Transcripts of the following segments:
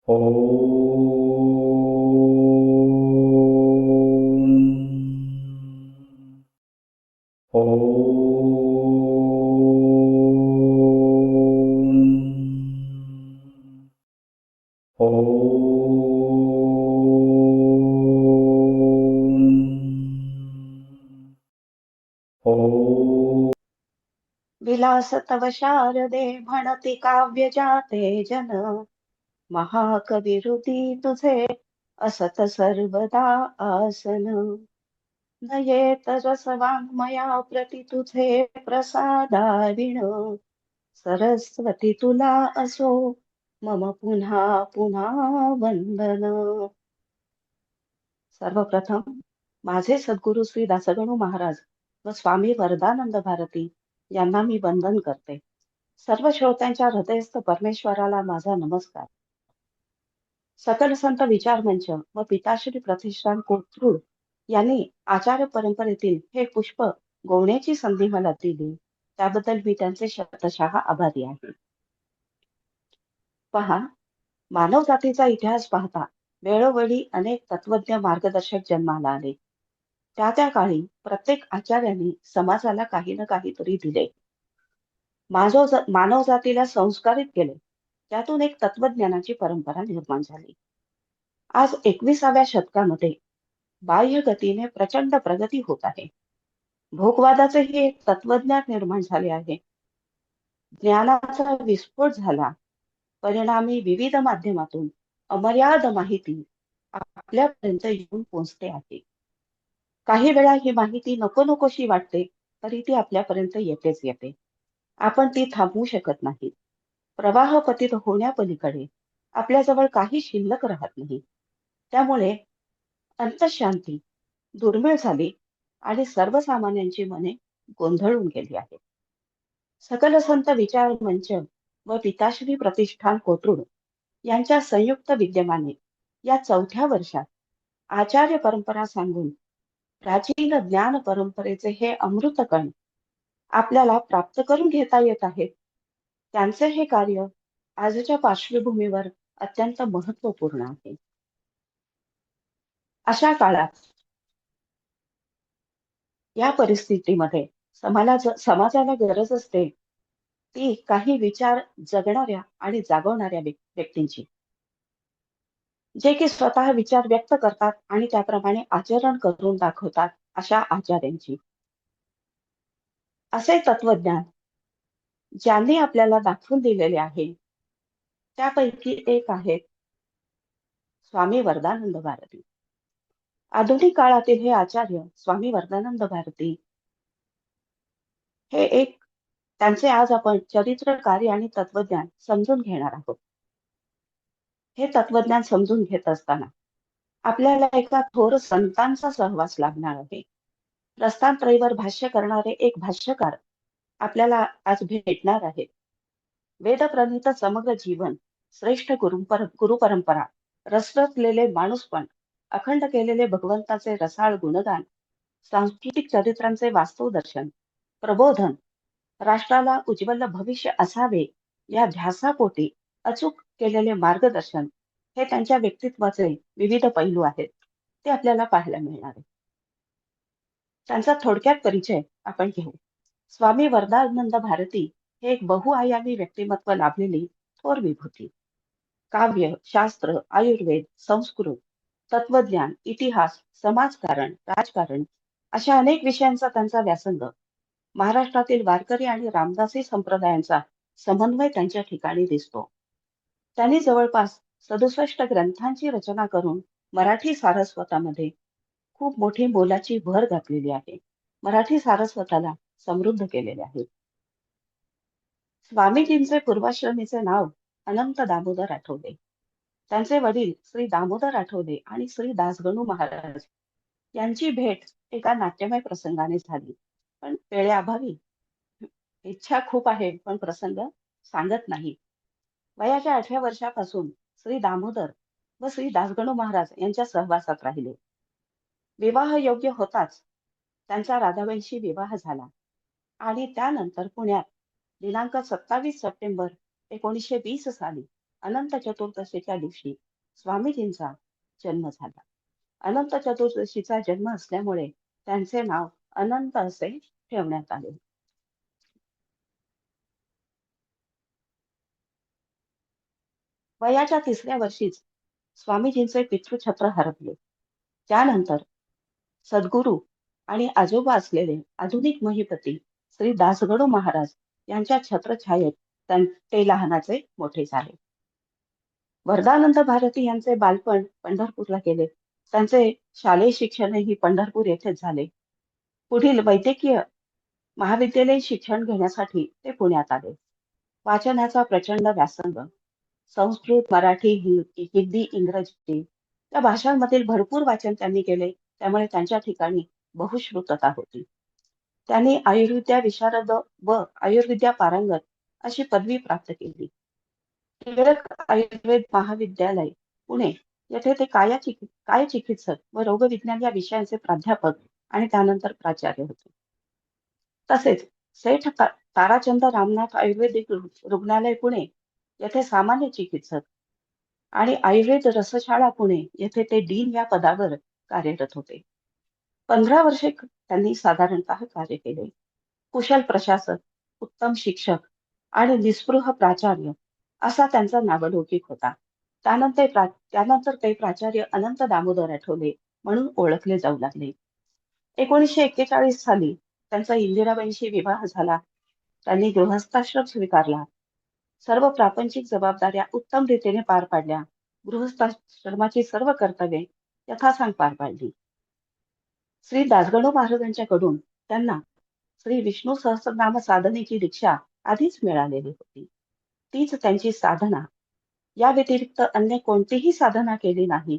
ॐ ॐ ॐ विलास तव शारदे म्हणती काव्य जाते जन महाकवी हृदी तुझे असत सर्वदा आसन नयेत रसवाङ्मया प्रति तुझे प्रसादाविण सरस्वती तुला असो मम पुन्हा पुन्हा वंदन. सर्वप्रथम माझे सद्गुरू श्री दासगणू महाराज व स्वामी वरदानंद भारती यांना मी वंदन करते. सर्व श्रोत्यांच्या हृदयस्थ परमेश्वराला माझा नमस्कार. सकल संत विचार मंच व पिताश्री प्रतिष्ठान कोथरूड यांनी आचार्य परंपरेतील हे पुष्प गोवण्याची संधी मला दिली, त्याबद्दल मी त्यांचे शतशः आभारी आहे. पहा, मानव जातीचा इतिहास पाहता वेळोवेळी अनेक तत्वज्ञ मार्गदर्शक जन्माला आले. त्या त्या काळी प्रत्येक आचार्यांनी समाजाला काही ना काहीतरी दिले. मानव जातीला संस्कारित केले. त्यातून एक तत्वज्ञानाची परंपरा निर्माण झाली. आज 21व्या शतकामध्ये बाह्य गतीने प्रचंड प्रगती होत आहे. भोगवादाचेही एक तत्वज्ञान निर्माण झाले आहे. ज्ञानाचा विस्फोट झाला. परिणामी विविध माध्यमातून अमर्याद माहिती आपल्यापर्यंत येऊन पोहोचते आहे. काही वेळा ही माहिती नको नकोशी वाटते, तरी ती आपल्यापर्यंत येतेच येते. आपण ती थांबवू शकत नाही. प्रवाह पतित होण्यापलीकडे आपल्याजवळ काही शिल्लक राहत नाही. त्यामुळे अंतःशांती दुर्मिळ झाली आणि सर्वसामान्यांची मने गोंधळून गेली आहेत. सकल संत विचार मंच व पिताश्री प्रतिष्ठान कोथरूड यांच्या संयुक्त विद्यमाने या 4थ्या वर्षात आचार्य परंपरा सांगून प्राचीन ज्ञान परंपरेचे हे अमृतकण आपल्याला प्राप्त करून घेता येत आहेत. त्यांचे हे कार्य आजच्या पार्श्वभूमीवर अत्यंत महत्वपूर्ण आहे. अशा काळात या परिस्थितीमध्ये समाजाला गरज असते ती काही विचार जगणाऱ्या आणि जागवणाऱ्या व्यक्तींची, जे की स्वतः विचार व्यक्त करतात आणि त्याप्रमाणे आचरण करून दाखवतात, अशा आचार्यांची. असे तत्वज्ञान ज्यांनी आपल्याला दाखवून दिलेले आहे, त्यापैकी एक आहेत स्वामी वरदानंद भारती. आधुनिक काळातील हे आचार्य स्वामी वरदानंद भारती हे एक त्यांचे आज आपण चरित्र, कार्य आणि तत्वज्ञान समजून घेणार आहोत. हे तत्वज्ञान समजून घेत असताना आपल्याला एका थोर संतांचा सहवास लागणार आहे. प्रस्थानत्रयीवर भाष्य करणारे एक भाष्यकार आपल्याला आज भेटणार आहेत. वेदप्रणीत समग्र जीवन, श्रेष्ठ गुरुपरंपरा, रसरसलेले माणूसपण, अखंड केलेले भगवंताचे रसाळ गुणगान, सांस्कृतिक चरित्रांचे वास्तव दर्शन, प्रबोधन, राष्ट्राला उज्ज्वल भविष्य असावे या ध्यासापोटी अचूक केलेले मार्गदर्शन, हे त्यांच्या व्यक्तित्वाचे विविध पैलू आहेत. ते आपल्याला पाहायला मिळणार आहे. त्यांचा थोडक्यात परिचय आपण घेऊ. स्वामी वरदानंद भारती हे एक बहुआयामी व्यक्तिमत्व लाभलेली थोर विभूती. काव्य, शास्त्र, आयुर्वेद, संस्कृत, तत्वज्ञान, इतिहास, समाजकारण, राजकारण अशा अनेक विषयांचा त्यांचा व्यासंग. महाराष्ट्रातील वारकरी आणि रामदासी संप्रदायांचा समन्वय त्यांच्या ठिकाणी दिसतो. त्यांनी जवळपास 67 ग्रंथांची रचना करून मराठी सारस्वतामध्ये खूप मोठी मोलाची भर घातलेली आहे. मराठी सारस्वताला समृद्ध केलेले आहे. स्वामीजींचे पूर्वाश्रमीचे नाव अनंत दामोदर आठवले. त्यांचे वडील श्री दामोदर आठवले आणि श्री दासगणू महाराज यांची भेट एका नाट्यमय प्रसंगाने झाली. पण वेळेअभावी इच्छा खूप आहे, पण प्रसंग सांगत नाही. वयाच्या 8व्या वर्षापासून श्री दामोदर व श्री दासगणू महाराज यांच्या सहवासात राहिले. विवाह योग्य होताच त्यांचा राधाबाईंशी विवाह झाला आणि त्यानंतर पुण्यात दिनांक 27 सप्टेंबर 1920 साली अनंत चतुर्दशीच्या दिवशी स्वामीजींचा जन्म झाला. अनंत चतुर्दशीचा जन्म असल्यामुळे त्यांचे नाव अनंत असे ठेवण्यात आले. वयाच्या 3ऱ्या वर्षीच स्वामीजींचे पितृछत्र हरपले. त्यानंतर सद्गुरू आणि आजोबा असलेले आधुनिक महिपती श्री दासगणू महाराज यांच्या छत्रछायेत ते लहानाचे मोठे झाले. वरदानंद भारती यांचे बालपण पंढरपूरला गेले. त्यांचे शालेय शिक्षणही पंढरपूर येथेच झाले. पुढील वैद्यकीय महाविद्यालयीन शिक्षण घेण्यासाठी ते पुण्यात आले. वाचनाचा प्रचंड व्यासंग, संस्कृत, मराठी, हिंदी, इंग्रजी या भाषांमधील भरपूर वाचन त्यांनी केले. त्यामुळे त्यांच्या ठिकाणी बहुश्रुतता होती. त्यांनी आयुर्विद्या विशारद व आयुर्विद्या पारंगत अशी पदवी प्राप्त केली. टिळक आयुर्वेद महाविद्यालय पुणे येथे ते काय चिकित्सक व रोगविज्ञान या विषयांचे प्राध्यापक आणि त्यानंतर प्राचार्य होते. तसेच सेठ ताराचंद रामनाथ आयुर्वेदिक रुग्णालय पुणे येथे सामान्य चिकित्सक आणि आयुर्वेद रसशाळा पुणे येथे ते डीन या पदावर कार्यरत होते. 15 वर्षे त्यांनी साधारणतः कार्य केले. कुशल प्रशासक, उत्तम शिक्षक आणि निस्पृह प्राचार्य असा त्यांचा नावलौकिक होता. त्यानंतर ते प्राचार्य अनंत दामोदर आठवले म्हणून ओळखले जाऊ लागले. 1941 साली त्यांचा इंदिराबाईंशी विवाह झाला. त्यांनी गृहस्थाश्रम स्वीकारला. सर्व प्रापंचिक जबाबदाऱ्या उत्तम रीतीने पार पाडल्या. गृहस्थाश्रमाची सर्व कर्तव्ये यथासांग पार पाडली. श्री दासगणू महाराजांच्याकडून त्यांना श्री विष्णू सहस्रनाम साधनेची दीक्षा आधीच मिळालेली होती. तीच त्यांची साधना. या व्यतिरिक्त अन्य कोणतीही साधना केली नाही,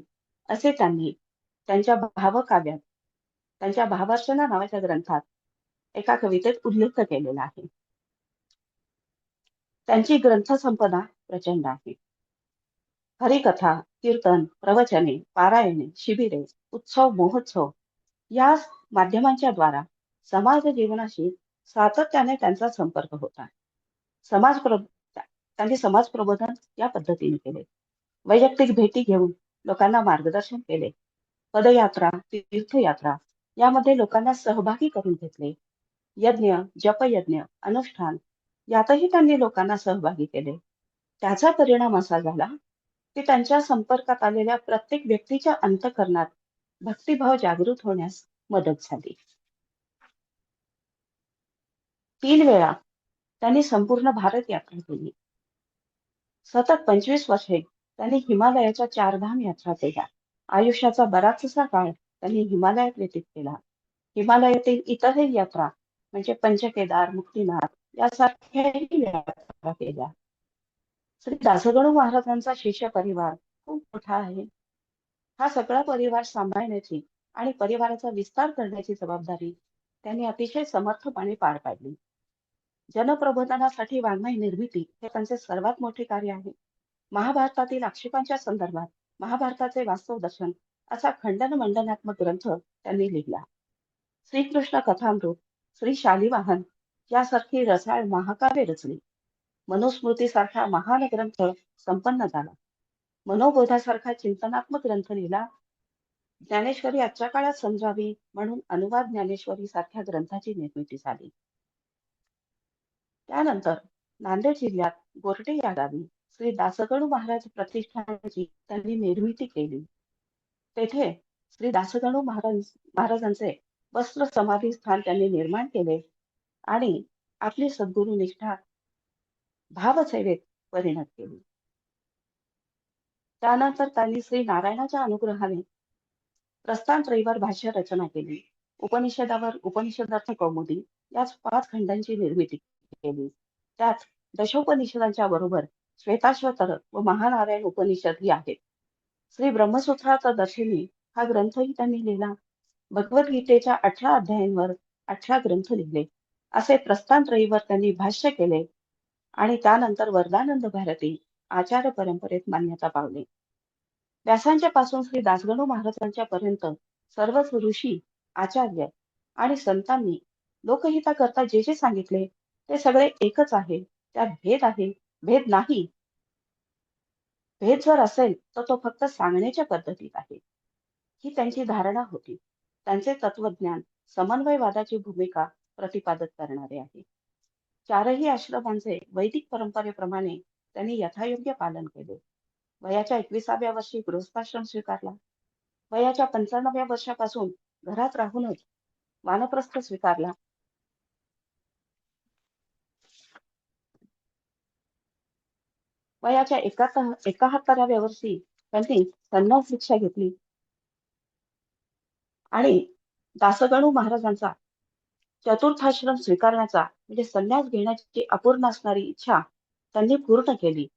असे त्यांनी त्यांच्या भावकाव्यात, त्यांच्या भावार्चना नावाच्या ग्रंथात एका कवितेत उल्लेख केलेला आहे. त्यांची ग्रंथसंपदा प्रचंड आहे. हरिकथा, कीर्तन, प्रवचने, पारायणे, शिबिरे, उत्सव, महोत्सव या माध्यमांच्या द्वारा समाज जीवनाशी सातत्याने त्यांचा संपर्क होता. त्यांनी समाज प्रबोधन या पद्धतीने केले. वैयक्तिक भेटी घेऊन लोकांना मार्गदर्शन केले. पदयात्रा, तीर्थयात्रा यामध्ये लोकांना सहभागी करून घेतले. यज्ञ, जपयज्ञ, अनुष्ठान यातही त्यांनी लोकांना सहभागी केले. त्याचा परिणाम असा झाला की त्यांच्या संपर्कात आलेल्या प्रत्येक व्यक्तीच्या अंतःकरणात भक्तिभाव जागृत होण्यास मदत झाली. 3 वेळा त्यांनी संपूर्ण भारत यात्रा केली. सतत 25 वर्षे त्यांनी हिमालयाच्या 4 धाम यात्रा केल्या. आयुष्याचा बराचसा काळ त्यांनी हिमालयात व्यतीत केला. हिमालयातील इतरही यात्रा म्हणजे पंचकेदार, मुक्तिनाथ यासारख्याही यात्रा केल्या. श्री दासगणू महाराजांचा शिष्य परिवार खूप मोठा आहे. हा सगळा परिवार सांभाळण्याची आणि परिवाराचा विस्तार करण्याची जबाबदारी त्यांनी अतिशय समर्थपणे पार पाडली. जनप्रबोधनासाठी वाङ्मय निर्मिती हे त्यांचे सर्वात मोठे कार्य आहे. महाभारतातील आक्षेपांच्या संदर्भात महाभारताचे वास्तव दर्शन असा खंडन मंडनात्मक ग्रंथ त्यांनी लिहिला. श्रीकृष्ण कथामृत, श्री शालिवाहन यासारखी रसाळ महाकाव्य रचली. मनुस्मृतीसारखा महान ग्रंथ संपन्न झाला. मनोबोधासारखा चिंतनात्मक ग्रंथ लिहिला. ज्ञानेश्वरी आजच्या काळात समजावी म्हणून अनुवाद ज्ञानेश्वरी सारख्या ग्रंथाची निर्मिती झाली. त्यानंतर नांदेड जिल्ह्यात गोरटे या गावी श्री दासगणू महाराज प्रतिष्ठानाची त्यांनी निर्मिती केली. तेथे श्री दासगणू महाराजांचे वस्त्र समाधी स्थान त्यांनी निर्माण केले आणि आपली सद्गुरू निष्ठा भावसेवेत परिणत केली. त्यानंतर त्यांनी श्री नारायणाच्या अनुग्रहाने प्रस्थानत्रयीवर भाष्य रचना केली. उपनिषदावर उपनिषदार्थ कौमुदी याच 5 खंडांची निर्मिती केली. त्यात दशोपनिषदांच्या बरोबर श्वेताश्वतर व महानारायण उपनिषद ही आहेत. श्री ब्रह्मसूत्राचा दर्शिनी हा ग्रंथही त्यांनी लिहिला. भगवद्गीतेच्या 18 अध्यायांवर 18 ग्रंथ लिहिले. असे प्रस्थानत्रयीवर त्यांनी भाष्य केले आणि त्यानंतर वरदानंद भारती आचार्य परंपरेत मान्यता पावले. व्यासांच्या पासून श्री दासगणू महाराजांच्या पर्यंत सर्वच ऋषी, आचार्य आणि संतांनी लोकहिताकरता जे जे सांगितले ते सगळे एकच आहे. त्यात भेद आहे, भेद नाही भेद जर असेल तर तो फक्त सांगण्याच्या पद्धतीत आहे, ही त्यांची धारणा होती. त्यांचे तत्वज्ञान समन्वयवादाची भूमिका प्रतिपादित करणारे आहे. चारही आश्रमांचे वैदिक परंपरेप्रमाणे त्यांनी यथायोग्य पालन केले. वयाच्या 21व्या वर्षी गृहस्थाश्रम स्वीकारला. वयाच्या 95व्या वर्षापासून घरात राहूनच वानप्रस्थ स्वीकारला. वयाच्या 71व्या वर्षी त्यांनी संन्यास दीक्षा घेतली आणि दासगणू महाराजांचा चतुर्थाश्रम स्वीकारण्याचा म्हणजे संन्यास घेण्याची अपूर्ण असणारी इच्छा त्यांनी पूर्ण केली.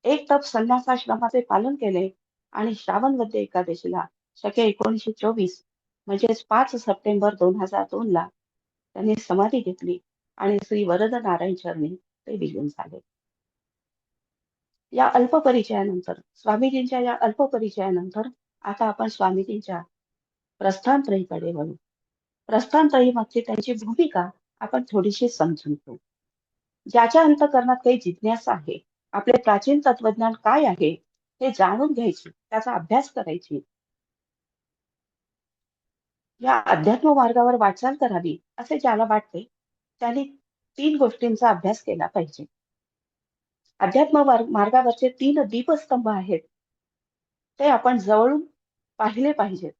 एक तप संन्यासाश्रमाचे पालन केले आणि श्रावण वद्य एकादशीला शके 1924 म्हणजेच 5 सप्टेंबर 2002 ला त्यांनी समाधी घेतली आणि श्री वरद नारायण चरणी ते विलीन झाले. या अल्प परिचयानंतर स्वामीजींच्या या अल्प परिचयानंतर आता आपण स्वामीजींच्या प्रस्थानत्रयीकडे वळू. प्रस्थानत्रयीमागची त्यांची भूमिका आपण थोडीशी समजून घेऊ. ज्याच्या अंतःकरणात काही जिज्ञासा आहे, आपले प्राचीन तत्वज्ञान काय आहे हे जाणून घ्यायची, त्याचा अभ्यास करायची, या अध्यात्म मार्गावर वाटचाल करावी असे ज्याला वाटते त्यांनी 3 गोष्टींचा अभ्यास केला पाहिजे. अध्यात्म मार्गावरचे 3 दीपस्तंभ आहेत, ते आपण जवळून पाहिले पाहिजेत.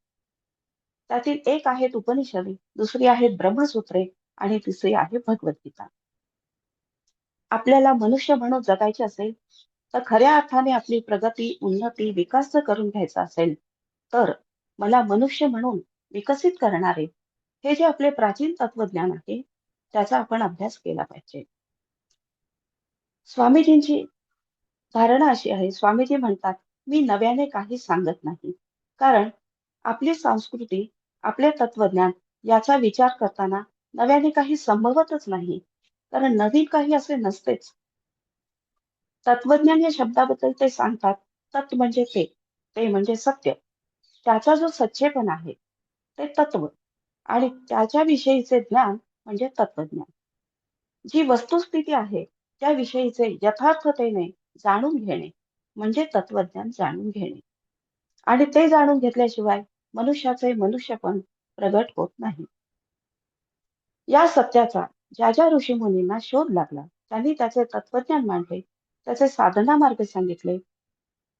त्यातील एक आहेत उपनिषदे, दुसरी आहेत ब्रह्मसूत्रे आणि तिसरी आहे भगवद्गीता. आपल्याला मनुष्य म्हणून जगायचे असेल तर खऱ्या अर्थाने आपली प्रगती, उन्नती, विकास जर करून घ्यायचा असेल तर मला मनुष्य म्हणून विकसित करणारे हे जे आपले प्राचीन तत्वज्ञान आहे त्याचा आपण अभ्यास केला पाहिजे. स्वामीजींची धारणा अशी आहे, स्वामीजी म्हणतात, मी नव्याने काही सांगत नाही. कारण आपली संस्कृती, आपले तत्वज्ञान याचा विचार करताना नव्याने काही संभवतच नाही. कारण नवीन काही असे नसतेच. तत्वज्ञान या शब्दाबद्दल ते सांगतात, तत् म्हणजे ते म्हणजे सत्य. त्याचा जो सच्चेपण आहे ते तत्व आणि त्याच्याविषयीचे ज्ञान म्हणजे तत्वज्ञान. जी वस्तुस्थिती आहे त्याविषयीचे यथार्थतेने जाणून घेणे म्हणजे तत्वज्ञान जाणून घेणे. आणि ते जाणून घेतल्याशिवाय मनुष्याचे मनुष्यपण प्रगट होत नाही. या सत्याचा ज्या ज्या ऋषीमुनींना शोध लागला त्यांनी त्याचे तत्वज्ञान मांडले, त्याचे साधना मार्ग सांगितले.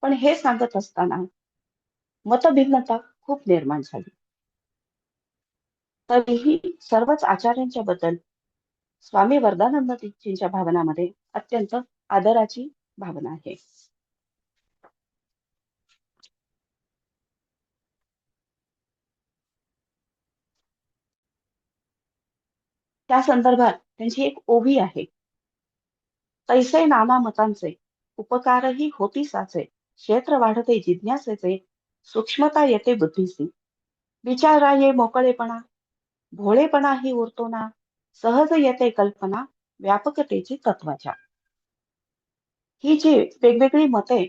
पण हे सांगत असताना मतभिन्नता खूप निर्माण झाली. तरीही सर्वच आचार्यांच्या बद्दल स्वामी वरदानंदजींच्या भावनामध्ये अत्यंत आदराची भावना आहे. त्या संदर्भात त्यांची एक ओवी आहे. तैसे नाना मतांचे उपकारही होती साचे, क्षेत्र वाढते जिज्ञासेचे, सूक्ष्मता येते बुद्धीसी, विचारा ये मोकळेपणा, भोळेपणाही उरतो ना, सहज येते कल्पना, व्यापकतेची तत्वाच्या. ही जी वेगवेगळी मते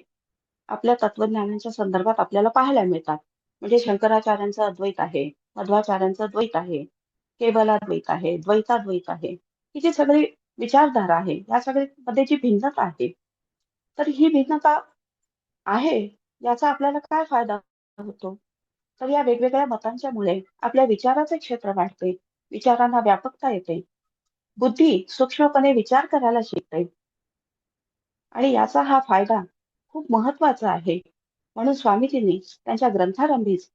आपल्या तत्वज्ञानाच्या संदर्भात आपल्याला पाहायला मिळतात. म्हणजे शंकराचार्यांचं अद्वैत आहे, मध्वाचार्यांचं द्वैत आहे, केवलाद्वैत आहे, द्वैताद्वैत आहे. ही जी सगळी विचारधारा आहे, या सगळ्यामध्ये जी भिन्नता आहे, तर ही भिन्नता आहे याचा आपल्याला काय फायदा होतो? तर या वेगवेगळ्या मतांच्या मुळे आपल्या विचाराचे क्षेत्र वाढते, विचारांना व्यापकता येते, बुद्धी सूक्ष्मपणे विचार करायला शिकते आणि याचा हा फायदा खूप महत्वाचा आहे. म्हणून स्वामीजींनी त्यांच्या ग्रंथारंभीच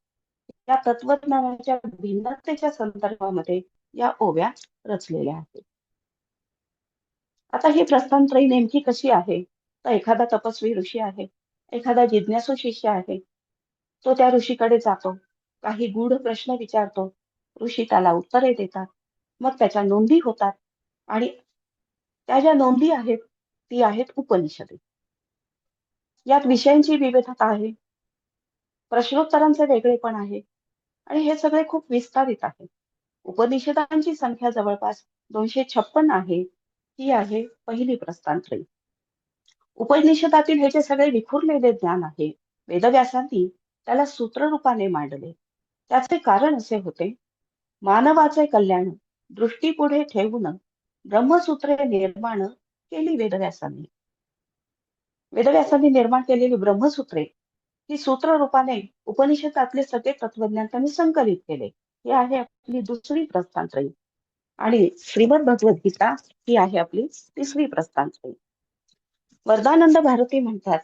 या तत्वज्ञानाच्या भिन्नतेच्या संदर्भामध्ये या ओव्या रचलेल्या आहेत. आता ही प्रस्थानत्रयी नेमकी कशी आहे? तर एखादा तपस्वी ऋषी आहे, एखादा जिज्ञासू शिष्य आहे. तो त्या ऋषीकडे जातो, काही गूढ प्रश्न विचारतो, ऋषी त्याला उत्तरे देतात. मग त्याच्या नोंदी होतात आणि त्या ज्या नोंदी आहेत, ती आहेत उपनिषदे. यात विषयांची विविधता आहे, प्रश्नोत्तरांचे वेगळेपण आहे आणि हे सगळे खूप विस्तारित आहे. उपनिषदांची संख्या जवळपास 256 आहे. ही आहे पहिली प्रस्थानत्रयी. उपनिषदातील हे जे सगळे विखुरलेले ज्ञान आहे, वेदव्यासांनी त्याला सूत्ररूपाने मांडले. त्याचे कारण असे होते, मानवाचे कल्याण दृष्टीपुढे ठेवून ब्रह्मसूत्रे निर्माण केली वेदव्यासांनी. वेदव्यासांनी निर्माण केलेली ब्रह्मसूत्रे ही सूत्र रूपाने उपनिषदातले सगळे तत्वज्ञान त्यांनी संकलित केले. ही आहे आपली दुसरी प्रस्थानत्रयी. आणि श्रीमद भगवद्गीता ही आहे आपली तिसरी प्रस्थानत्रयी. वरदानंद भारती म्हणतात,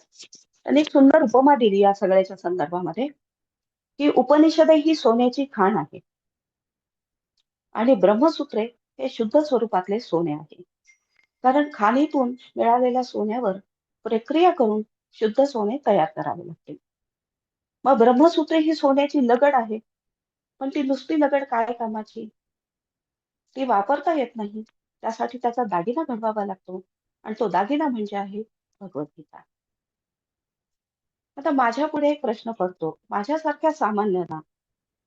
त्यांनी एक सुंदर उपमा दिली या सगळ्याच्या संदर्भामध्ये, की उपनिषदे ही सोन्याची खाण आहे आणि ब्रह्मसूत्रे हे शुद्ध स्वरूपातले सोने आहे. कारण खाणीतून मिळालेल्या सोन्यावर प्रक्रिया करून शुद्ध सोने तयार करावे लागते. मग ब्रह्मसूत्रे ही सोन्याची लगड आहे, पण ती नुसती लगड काय कामाची? ती वापरता येत नाही. त्यासाठी त्याचा दागिना घडवावा लागतो आणि तो दागिना म्हणजे आहे भगवद्गीता. आता माझ्या पुढे एक प्रश्न पडतो. माझ्यासारख्या सामान्यांना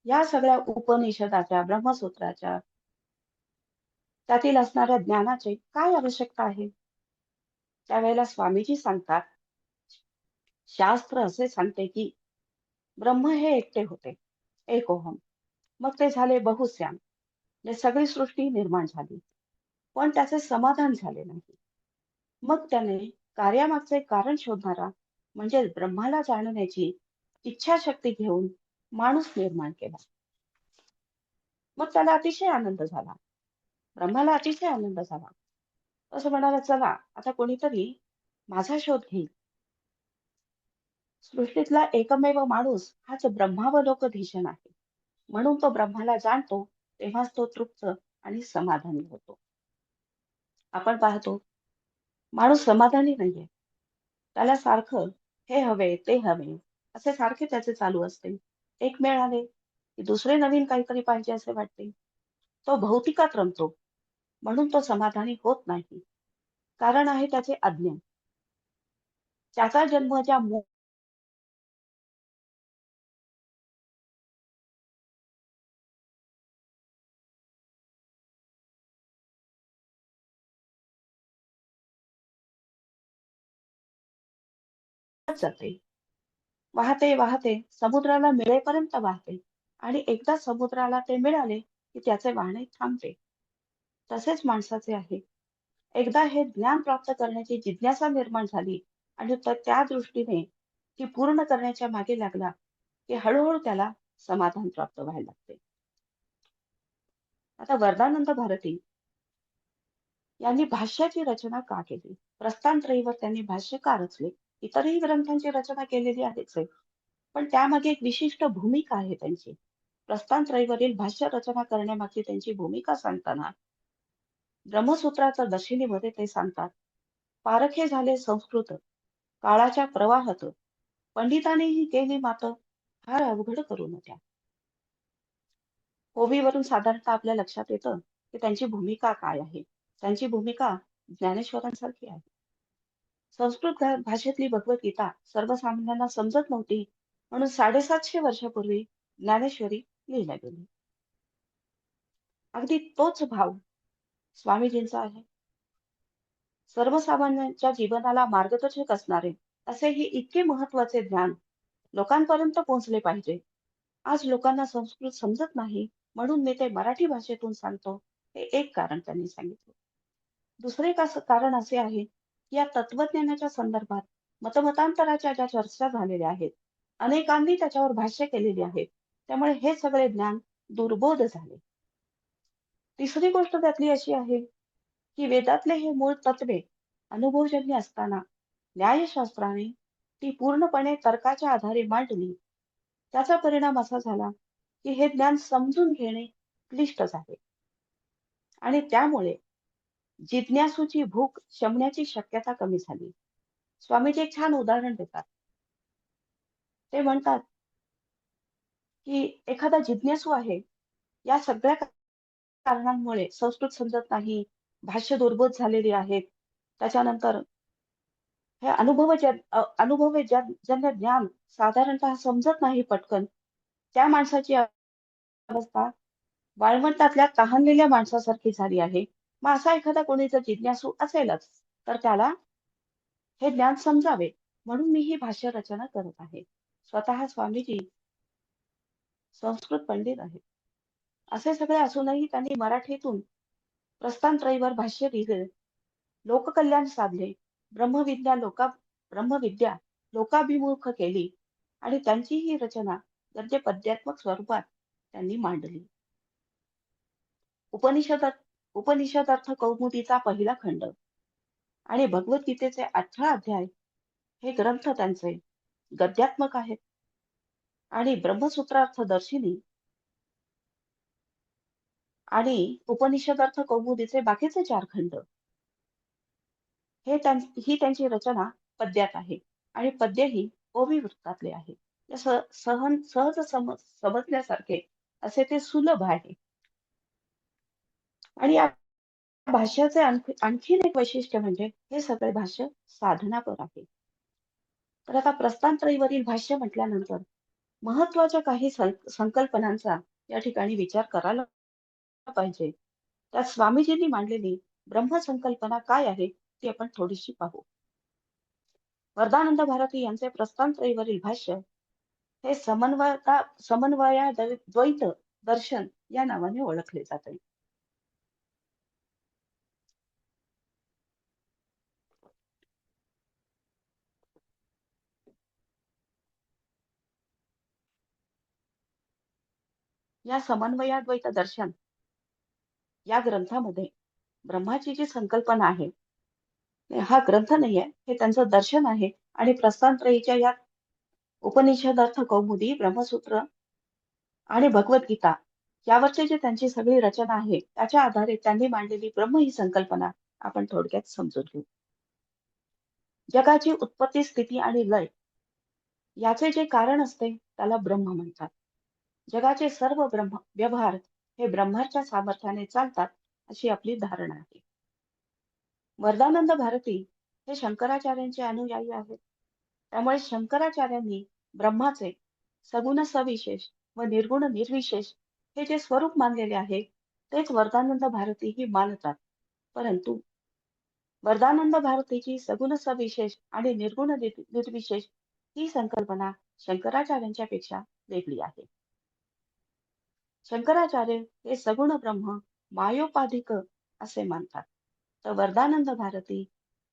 या सगळ्या उपनिषदाच्या, ब्रह्मसूत्राच्या, त्यातील असणाऱ्या ज्ञानाची काय आवश्यकता आहे? त्यावेळेला स्वामीजी सांगतात, शास्त्र असे सांगते की ब्रह्म हे एकटे होते, एक ओहम. मग ते झाले बहुश्याम, म्हणजे सगळी सृष्टी निर्माण झाली. पण त्याचे समाधान झाले नाही. मग त्याने कार्यामागचे कारण शोधणारा म्हणजे ब्रह्माला जाणण्याची इच्छाशक्ती घेऊन माणूस निर्माण केला. मग त्याला अतिशय आनंद झाला. ब्रह्माला अतिशय आनंद झाला. असं म्हणाला, चला आता कोणीतरी माझा शोध घेईल. सृष्टीतला एकमेव माणूस हाच ब्रह्मावलोकधीशन आहे. म्हणून तो ब्रह्माला जाणतो, तेव्हाच तो तृप्त आणि समाधानी होतो. आपण पाहतो, माणूस समाधानी नाहीये. त्याला सारखं हे हवे, ते हवे, असे सारखे त्याचे चालू असते. एक मिळाले की दुसरे नवीन काहीतरी पाहिजे असे वाटते. तो भौतिकात रमतो, म्हणून तो समाधानी होत नाही. कारण आहे त्याचे अज्ञान. त्याचा जन्म ज्या मोहात जाते. वाहते वाहते समुद्राला मिळेपर्यंत वाहते आणि एकदा समुद्राला ते मिळाले की त्याचे वाहने थांबते. तसेच माणसाचे आहे. एकदा हे ज्ञान प्राप्त करण्याची जिज्ञासा निर्माण झाली आणि तो त्या दृष्टीने ती पूर्ण करण्याच्या मागे लागला, की हळूहळू त्याला समाधान प्राप्त व्हायला लागते. आता वरदानंद भारती यांनी भाष्याची रचना का केली? प्रस्थानत्रयीवर त्यांनी भाष्य का रचले? इतरही ग्रंथांची रचना केलेली आहेच आहे. पण त्यामागे एक विशिष्ट भूमिका आहे त्यांची. प्रस्थानत्रयीवरील भाष्य रचना करण्यामागची त्यांची भूमिका सांगताना ब्रह्मसूत्राच्या दर्शिनीमध्ये ते सांगतात, पारखे झाले संस्कृत काळाच्या प्रवाहात, पंडितांनीही केली मात फार अवघड करू नका. ओवीवरून साधारणतः आपल्या लक्षात येतं की त्यांची भूमिका काय आहे. त्यांची भूमिका ज्ञानेश्वरांसारखी आहे. संस्कृत भाषेतली भगवद्गीता सर्वसामान्यांना समजत नव्हती, म्हणून 750 वर्षापूर्वी ज्ञानेश्वरी लिहिल्या गेली. अगदी तोच भाव स्वामीजींचा आहे. सर्वसामान्यांच्या जीवनाला मार्गदर्शक असणारे असे हे इतके महत्वाचे ज्ञान लोकांपर्यंत पोहोचले पाहिजे. आज लोकांना संस्कृत समजत नाही, म्हणून मी ते मराठी भाषेतून सांगतो. हे एक कारण त्यांनी सांगितलं. दुसरे कारण असे आहे, की या तत्वज्ञानाच्या संदर्भात मतमतांतराच्या ज्या चर्चा झालेल्या आहेत, अनेकांनी त्याच्यावर भाष्य केलेली आहेत. त्यामुळे हे सगळे ज्ञान दुर्बोध झाले. तिसरी गोष्ट त्यातली अशी आहे, की वेदातले हे मूळ तत्वे अनुभवजन्य असताना न्यायशास्त्राने ती पूर्णपणे तर्काच्या आधारे मांडली. त्याचा परिणाम असा झाला, की हे ज्ञान समजून घेणे क्लिष्ट झाले आणि त्यामुळे जिज्ञासूची भूक शमण्याची शक्यता कमी झाली. स्वामीजी एक छान उदाहरण देतात. ते म्हणतात, की एखादा जिज्ञासू आहे, या सगळ्या कारणांमुळे संस्कृत समजत नाही, भाष्य दुर्बोध झालेली आहेत. त्याच्यानंतर हे अनुभवजन्य ज्ञान साधारणतः समजत नाही पटकन. त्या माणसाची अवस्था वाळवंटातल्या तहानलेल्या माणसासारखी झाली आहे. मग असा एखादा कोणी जर जिज्ञासू असेलच, तर त्याला हे ज्ञान समजावे म्हणून मी ही भाष्य रचना करत आहे. स्वतः स्वामीजी संस्कृत पंडित आहेत. असे सगळे असूनही त्यांनी मराठीतून प्रस्थानत्रयीवर भाष्य लिहिले, लोककल्याण साधले, ब्रह्मविद्या ब्रह्मविद्या लोकाभिमुख केली आणि त्यांची ही रचना गद्य पद्यात्मक स्वरूपात त्यांनी मांडली. उपनिषदात उपनिषदार्थ कौमुदीचा पहिला खंड आणि भगवद्गीतेचे 18 अध्याय हे ग्रंथ त्यांचे गद्यात्मक आहेत आणि ब्रह्मसूत्रार्थ दर्शिनी आणि उपनिषदार्थ कौमुदीचे बाकीचे 4 खंड ही त्यांची रचना पद्यात आहे आणि पद्य ही ओवी वृत्तातले आहे. सहज समजण्यासारखे असे ते सुलभ आहे. आणि या भाष्याचे आणखीन एक वैशिष्ट्य म्हणजे हे सगळे भाष्य साधनापर आहे. तर आता प्रस्थानत्रयीवरील भाष्य म्हटल्यानंतर महत्वाच्या काही संकल्पनांचा या ठिकाणी विचार करायला पाहिजे. त्यात स्वामीजींनी मांडलेली ब्रह्मसंकल्पना काय आहे ती आपण थोडीशी पाहू. वरदानंद भारती यांचे प्रस्थानत्रयीवरील भाष्य हे समन्वयाद्वैत दर्शन या नावाने ओळखले जाते. या समन्वयाद्वैत दर्शन या ग्रंथामध्ये ब्रह्माची जी संकल्पना आहे, हा ग्रंथ नाहीये, हे त्यांचं दर्शन आहे आणि प्रस्थानत्रयीच्या या उपनिषदार्थ कौमुदी, ब्रह्मसूत्र आणि भगवद्गीता यावरची जी त्यांची सगळी रचना आहे, त्याच्या आधारे त्यांनी मांडलेली ब्रह्म ही संकल्पना आपण थोडक्यात समजून घेऊ. जगाची उत्पत्ती, स्थिती आणि लय याचे जे कारण असते त्याला ब्रह्म म्हणतात. जगाचे सर्व व्यवहार हे ब्रह्माच्या सामर्थ्याने चालतात अशी आपली धारणा आहे. वरदानंद भारती हे शंकराचार्यांचे अनुयायी आहेत. त्यामुळे शंकराचार्यांनी ब्रह्माचे सगुण सविशेष व निर्गुण निर्विशेष हे जे स्वरूप मानलेले आहे तेच वरदानंद भारती ही मानतात. परंतु वरदानंद भारतीची सगुण सविशेष आणि निर्गुण निर्विशेष ही संकल्पना शंकराचार्यांच्या पेक्षा वेगळी आहे. शंकराचार्य हे सगुण ब्रह्म मायोपाधिक असे मानतात. तर वरदानंद भारती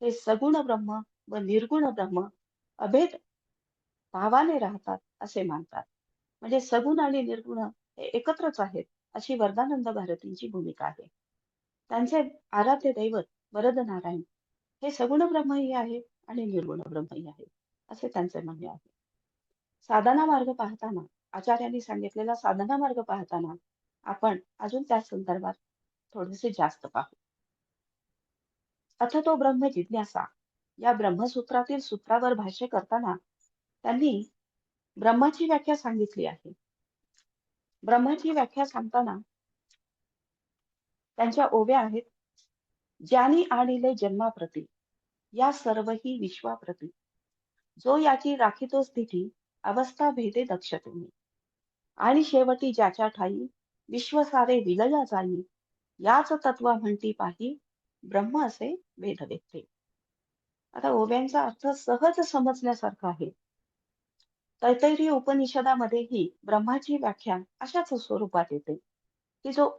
हे सगुण ब्रह्म व निर्गुण ब्रह्म अभेद भावाने राहतात असे मानतात. म्हणजे सगुण आणि निर्गुण हे एकत्रच आहेत अशी वरदानंद भारतींची भूमिका आहे. त्यांचे आराध्य दैवत वरद नारायण हे सगुण ब्रह्मही आहे आणि निर्गुण ब्रह्मही आहे असे त्यांचे म्हणणे आहे. साधना मार्ग पाहताना आचार्यांनी सांगितलेला साधना मार्ग पाहताना आपण अजून त्या संदर्भात थोडेसे जास्त पाहू. अथ तो ब्रह्म जिज्ञासा या ब्रह्मसूत्रातील सूत्रावर भाष्य करताना त्यांनी ब्रह्माची व्याख्या सांगितली आहे. ब्रह्माची व्याख्या सांगताना त्यांच्या ओव्या आहेत. ज्यानी आणिले जन्माप्रती या सर्वही विश्वाप्रती जो याची राखितो स्थिती अवस्था भेदे दक्षतेने आणि शेवटी ज्याच्या ठाई विश्व सारे विलया जाई याच तत्व म्हणती पाही ब्रह्म असे वेद वेत्ते. आता ओव्यांचा अर्थ सहज समजण्यासारखा आहे. तैत्तिरीय उपनिषदामध्येही ब्रह्माची व्याख्या अशाच स्वरूपात येते की जो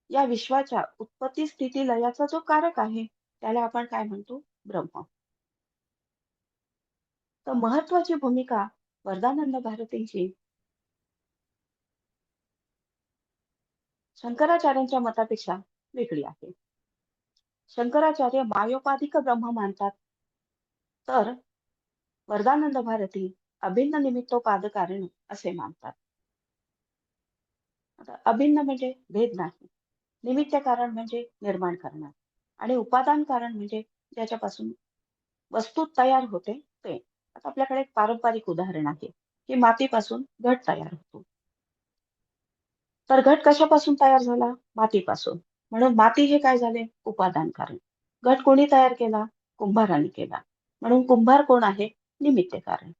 या विश्वाच्या उत्पत्ती स्थिती लयाचा जो कारक आहे त्याला आपण काय म्हणतो ब्रह्म. तर महत्वाची भूमिका वरदानंद भारतींची शंकराचार्यांच्या मतापेक्षा वेगळी आहे. शंकराचार्य मायोपाधिक ब्रह्म मानतात तर वरदानंद भारती अभिन्न निमित्तोपाद कारण असे मानतात. आता अभिन्न म्हणजे भेद नाही, निमित्त कारण म्हणजे निर्माण करणार आणि उपादान कारण म्हणजे ज्याच्यापासून वस्तू तयार होते ते. आता आपल्याकडे एक पारंपरिक उदाहरण आहे की मातीपासून घट तयार होतो. तर घट कशापासून तयार झाला? मातीपासून. म्हणून माती हे काय झाले? उपादान कारण. घट कोणी तयार केला? कुंभाराने केला. म्हणून कुंभार कोण आहे? निमित्त कारण.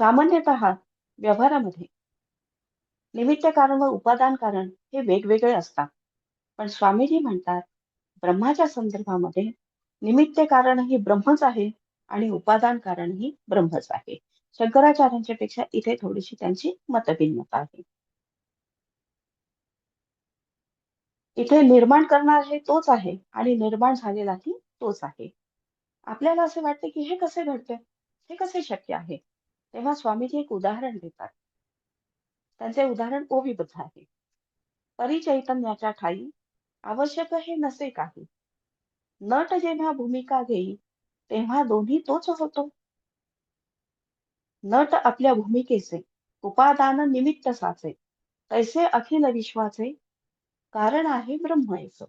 सामान्यतः व्यवहारामध्ये निमित्त कारण व उपादान कारण हे वेगवेगळे असतात. पण स्वामीजी म्हणतात ब्रह्माच्या संदर्भामध्ये निमित्त कारण ही ब्रह्मच आहे आणि उपादान कारण ही ब्रह्मच आहे. शंकराचार्यांच्या पेक्षा इथे थोडीशी त्यांची मतभिन्नता आहे. इथे निर्माण करणार हे तोच आहे आणि निर्माण झालेलाही तोच आहे. आपल्याला असे वाटते की हे कसे घडते, हे कसे शक्य आहे. तेव्हा स्वामीजी एक उदाहरण देतात. त्यांचे उदाहरण ओविबद्ध आहे. परिचैतन्याच्या ठाई आवश्यक हे नसे काही. नट जेव्हा भूमिका घेई तेव्हा दोन्ही तोच होतो. नट आपल्या भूमिकेचे उपादान निमित्त साचे, तैसे अखिल विश्वाचे कारण आहे ब्रह्म एक.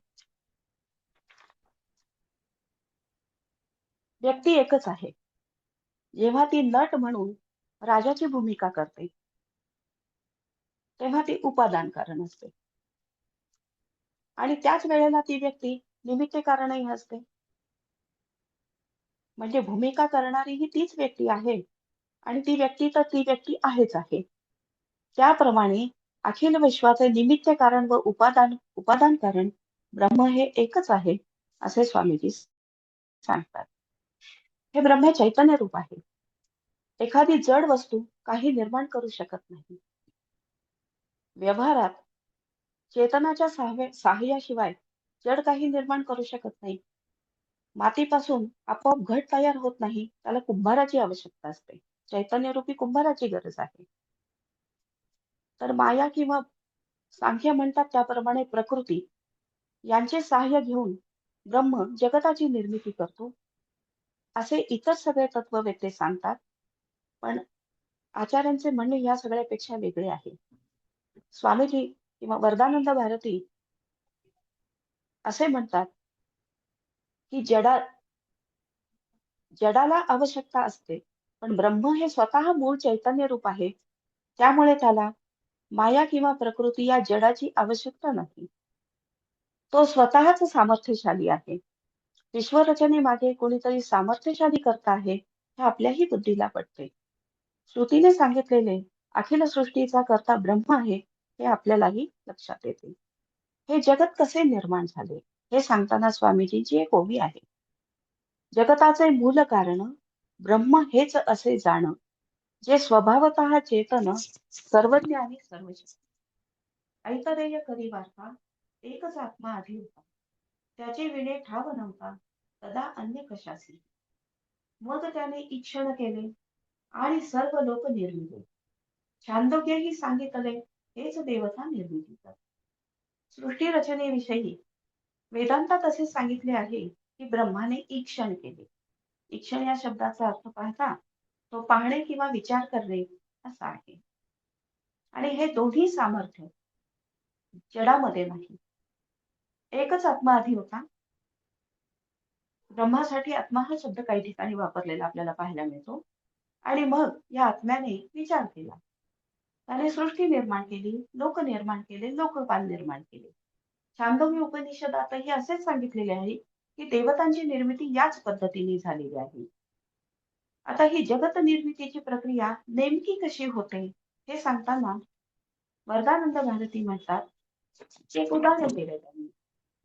व्यक्ती एकच आहे. जेव्हा ती नट म्हणून राजाची भूमिका करते तेव्हा ती उपादान कारण असते आणि त्याच वेळेला ती व्यक्ती निमित्त कारणही असते. म्हणजे भूमिका करणारी ही तीच व्यक्ती आहे आणि ती व्यक्ती तर ती व्यक्ती आहेच आहे. त्याप्रमाणे अखिल विश्वाचे निमित्त कारण व उपादान कारण ब्रह्म हे एकच आहे असे स्वामीजी सांगतात. हे ब्रह्म चैतन्य रूप आहे. एखादी जड वस्तू काही निर्माण करू शकत नाही. व्यवहारात चेतनाच्या साहाय्याशिवाय जड काही निर्माण करू शकत नाही. मातीपासून आपोआप घट तयार होत नाही, त्याला कुंभाराची आवश्यकता असते. चैतन्यरूपी कुंभाराची गरज आहे. तर माया किंवा सांख्य म्हणतात त्याप्रमाणे प्रकृती यांचे सहाय्य घेऊन ब्रह्म जगताची निर्मिती करतो असे इतर सगळे तत्ववेत्ते सांगतात. पण आचार्यांचे म्हणणे या सगळ्यापेक्षा वेगळे आहे. स्वामीजी किंवा वरदानंद भारती असे म्हणतात की जडाला आवश्यकता असते, पण ब्रह्म हे स्वतः मूळ चैतन्य रूप आहे. त्यामुळे त्याला माया किंवा प्रकृती या जडाची आवश्यकता नाही. तो स्वतःच सामर्थ्यशाली आहे. विश्वरचनेमागे कोणीतरी सामर्थ्यशाली करता आहे हे आपल्याही बुद्धीला पटते. श्रुतीने सांगितलेले अखिल सृष्टीचा कर्ता ब्रह्म आहे हे आपल्यालाही लक्षात येते. हे जगत कसे निर्माण झाले हे सांगताना स्वामीजींची एक ओवी आहे. जगताचे मूल कारण ब्रह्म हेच असे जाण, जे स्वभावतः चेतन सर्वज्ञ आणि सर्वशक्ती. ऐतरेय करी वार्ता एकच आत्मा आधी होता, त्याचे विणे ठाव नव्हता तदा अन्य कशासी. मग त्याने ईक्षण केले आणि सर्व लोक निर्मिले. छांदोग्यही सांगितले हेच देवता निर्मिती कर. सृष्टी रचनेविषयी वेदांतात असे सांगितले आहे की ब्रह्माने ईक्षण केले. ईक्षण या शब्दाचा अर्थ पाहता तो पाहणे किंवा विचार करणे असा आहे. आणि हे दोन्ही सामर्थ्य जडामध्ये नाही. एकच आत्मा आधी होता. ब्रह्मासाठी आत्मा हा शब्द काही ठिकाणी वापरलेला आपल्याला पाहायला मिळतो. आणि मग या आत्म्याने विचार केला. त्याने सृष्टी निर्माण केली, लोक निर्माण केले, लोकपाल निर्माण केले. छांदोग्य उपनिषदातही असेच सांगितलेले आहे की देवतांची निर्मिती याच पद्धतीने झालेली आहे. आता ही जगत निर्मितीची प्रक्रिया नेमकी कशी होते हे सांगताना वरदानंद भारती म्हणतात, एक उदाहरण दिले त्यांनी.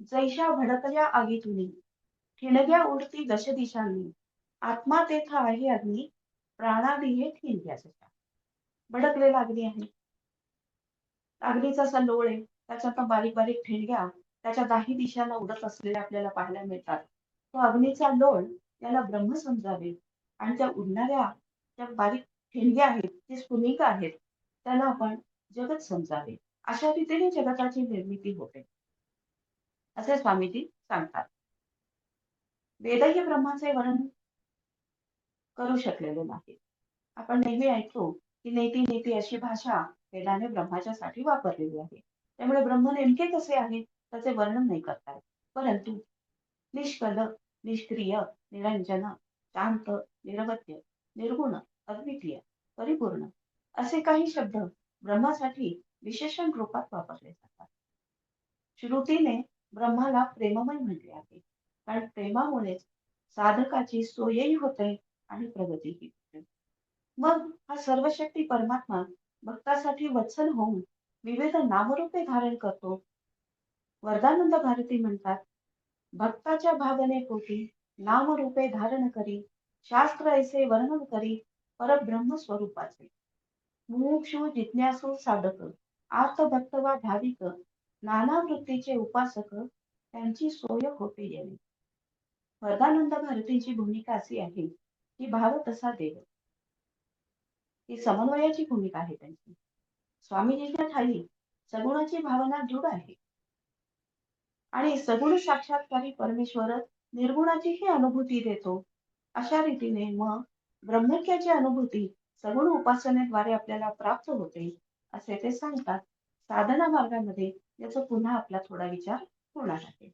जैशा भडकल्या आगीतुनी ठिणग्या उडती दश दिशांनी, आत्मा तेथ आहे अग्नी प्राणादी हे ठिणग्या जशा. भडकलेला अग्नी आहे, अग्नीचा असा लोळ आहे, त्याच्यात बारीक बारीक ठिणग्या त्याच्या दाही दिशाला उडत असलेल्या आपल्याला पाहायला मिळतात. तो अग्नीचा लोळ याला ब्रह्म समजावे आणि त्या उडणाऱ्या ज्या बारीक ठिणग्या आहेत, जे स्फुलिंग आहेत, त्याला आपण जगत समजावे. अशा रीतीने जगताची निर्मिती होते असे स्वामीजी सांगतात. वेदही ब्रह्माचे वर्णन करू शकलेले नाही. आपण नेहमी ऐकतो की नेती नेती अशी भाषा वेदाने ब्रह्माच्यासाठी वापरलेली आहे. त्यामुळे ब्रह्म नेमके कसे आहे त्याचे वर्णन नाही करता येत. परंतु निष्कल, निष्क्रिय, निरंजन, शांत, निरवध्य, निर्गुण, अद्वितीय, परिपूर्ण असे काही शब्द ब्रह्मासाठी विशेषण रूपात वापरले जातात. श्रुतीने ब्रह्माला प्रेममय म्हटले आहे, कारण प्रेमामुळेच साधकाची सोयही होते आणि प्रगतीही होते. मग हा सर्वशक्ती परमात्मा भक्तासाठी वत्सल होऊन विविध नामरूपे धारण करतो. वरदानंद भारती म्हणतात, भक्ताच्या भावने पोटी नामरूपे धारण करी, शास्त्र ऐसे वर्णन करी परब्रह्म स्वरूपाचे. मुमुक्षु जिज्ञासू साधक, आर्त भक्त वा भाविक, नाना वृत्तीचे उपासक त्यांची सोय होते येणे. वरदानंद भारतीची भूमिका अशी आहे की भाव तसा देव, ही समन्वयाची भूमिका आहे त्यांची. स्वामीजीच्या ठाई सगुणाची भावना दृढ आहे आणि सगुण साक्षात्कारी परमेश्वर निर्गुणाचीही अनुभूती देतो. अशा रीतीने मग ब्रह्मैक्याची अनुभूती सगुण उपासनेद्वारे आपल्याला प्राप्त होते, असे ते सांगतात. साधना मार्गामध्ये याचा पुन्हा आपला थोडा विचार होणार आहे.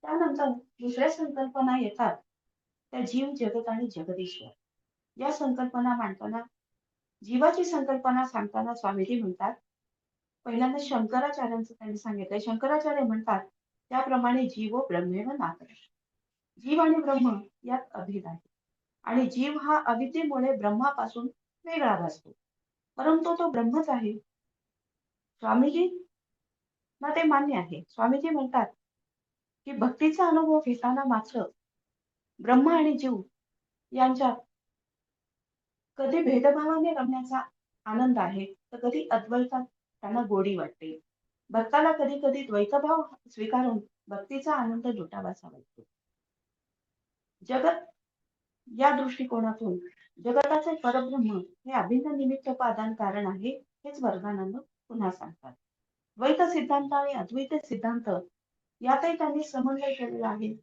त्यानंतर दुसऱ्या संकल्पना येतात, त्या जीव जगत आणि जगदीश्वर या संकल्पना मांडताना जीवाची संकल्पना सांगताना स्वामीजी म्हणतात, पहिल्यांदा शंकराचार्यांचं त्यांनी सांगितलंय. शंकराचार्य म्हणतात, त्याप्रमाणे जीव ब्रह्मेव नात्र. जीव आणि ब्रह्म यात अभेद आहे आणि जीव हा अविद्येमुळे ब्रह्मापासून वेगळा भासतो, परंतु तो ब्रह्मच आहे. स्वामीजी ना ते मान्य आहे. स्वामीजी म्हणतात, की भक्तीचा अनुभव घेताना मात्र ब्रह्म आणि जीव यांच्यात कधी भेदभावाने रमण्याचा आनंद आहे, तर कधी अद्वैतात त्यांना गोडी वाटते. भक्ताला कधी कधी द्वैतभाव स्वीकारून भक्तीचा आनंद लुटावासा वाटतो. जगत या दृष्टिकोनातून जगताचे परब्रह्म हे अभिन्न निमित्त उपादान कारण आहे, हेच वरदानंद पुन्हा सांगतात. द्वैत सिद्धांत आणि अद्वैत सिद्धांत यातही त्यांनी समन्वय केलेला आहे.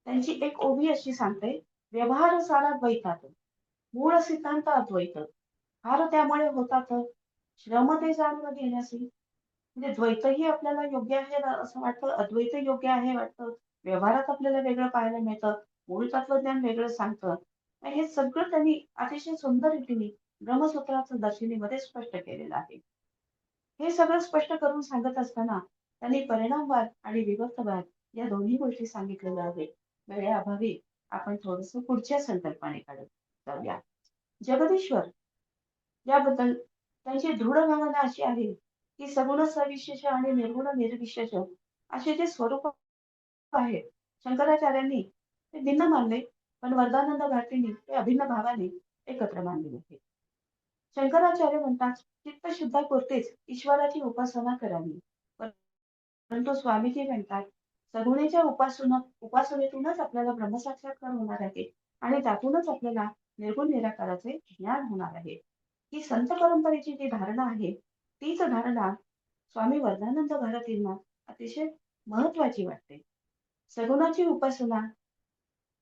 त्यांची एक ओवी अशी सांगते, व्यवहार सारा द्वैतात, मूळ सिद्धांत अद्वैत, फार त्यामुळे होतात श्रम ते जाणून घेण्यासी. म्हणजे द्वैतही आपल्याला योग्य आहे असं वाटतं, अद्वैत योग्य आहे वाटतं. व्यवहारात आपल्याला वेगळं पाहायला मिळतं, मूळ तत्वज्ञान वेगळं सांगतं. आणि हे सगळं त्यांनी अतिशय सुंदर रीतीने ब्रह्मसूत्राच्या दर्शनीमध्ये स्पष्ट केलेलं आहे. हे सगळं स्पष्ट करून सांगत असताना त्यांनी परिणामवाद आणि विवर्तवाद या दोन्ही गोष्टी सांगितलेल्या आहेत. वेळेअभावी आपण थोडस पुढच्या संकल्पनेकडे जाऊया. जगदीश्वर याबद्दल त्यांची दृढ भावना अशी आहे, की सगुण सविशेष आणि निर्गुण निर्विशेष असे जे स्वरूप आहे, शंकराचार्यांनी ते भिन्न मानले, पण वरदानंद भारतींनी ते अभिन्न भावाने एकत्र मानले होते. शंकराचार्य म्हणतात, चित्त शुद्धापुरतेच ईश्वराची उपासना करावी, परंतु स्वामीजी म्हणतात, सगुणेच्या उपासनेतूनच आपल्याला ब्रह्मसाक्षात्कार होणार आहे आणि त्यातूनच आपल्याला निर्गुण निराकाराचे ज्ञान होणार आहे. ही संत परंपरेची जी धारणा आहे, तीच धारणा स्वामी वरदानंद भारतींना अतिशय महत्वाची वाटते. सगुणाची उपासना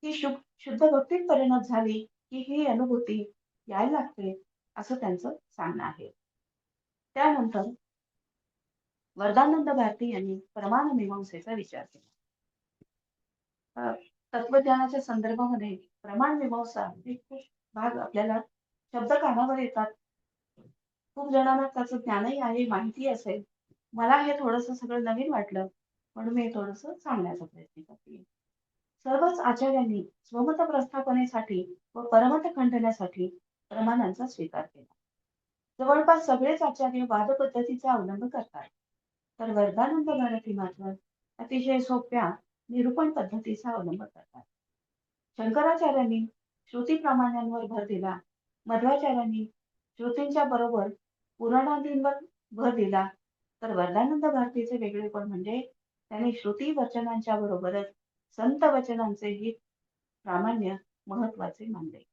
ही शुद्ध भक्तीत परिणत झाली की ही अनुभूती यायला लागते, असं त्यांचं सांगणं आहे. त्यानंतर वरदानंद भारती यांनी प्रमाण मीमांसेचा विचार केला. तत्वज्ञानाच्या संदर्भामध्ये प्रमाण मीमांसा हे खूप भाग आपल्याला शब्द कानावर येतात. खूप जणांना त्याचं ज्ञानही आहे, माहिती असेल. मला हे थोडंसं सगळं नवीन वाटलं, म्हणून मी थोडंसं सांगण्याचा प्रयत्न करते. सर्वच आचार्यांनी स्वमत प्रस्थापनेसाठी व परमत खंडण्यासाठी प्रमाणांचा स्वीकार केला. जवळपास सगळेच आचार्य वाद पद्धतीचा अवलंब करतात, तर वरदानंद भारती मात्र अतिशय सोप्या निरूपण पद्धतीचा अवलंब करतात. शंकराचार्यांनी श्रुती प्रामाण्यांवर भर दिला, मध्वाचार्यांनी श्रुतींच्या बरोबर पुराणादींवर भर दिला, तर वरदानंद भारतीचे वेगळेपण म्हणजे त्यांनी श्रुती वचनांच्या बरोबरच संत वचनांचेही प्रामाण्य महत्वाचे मानले.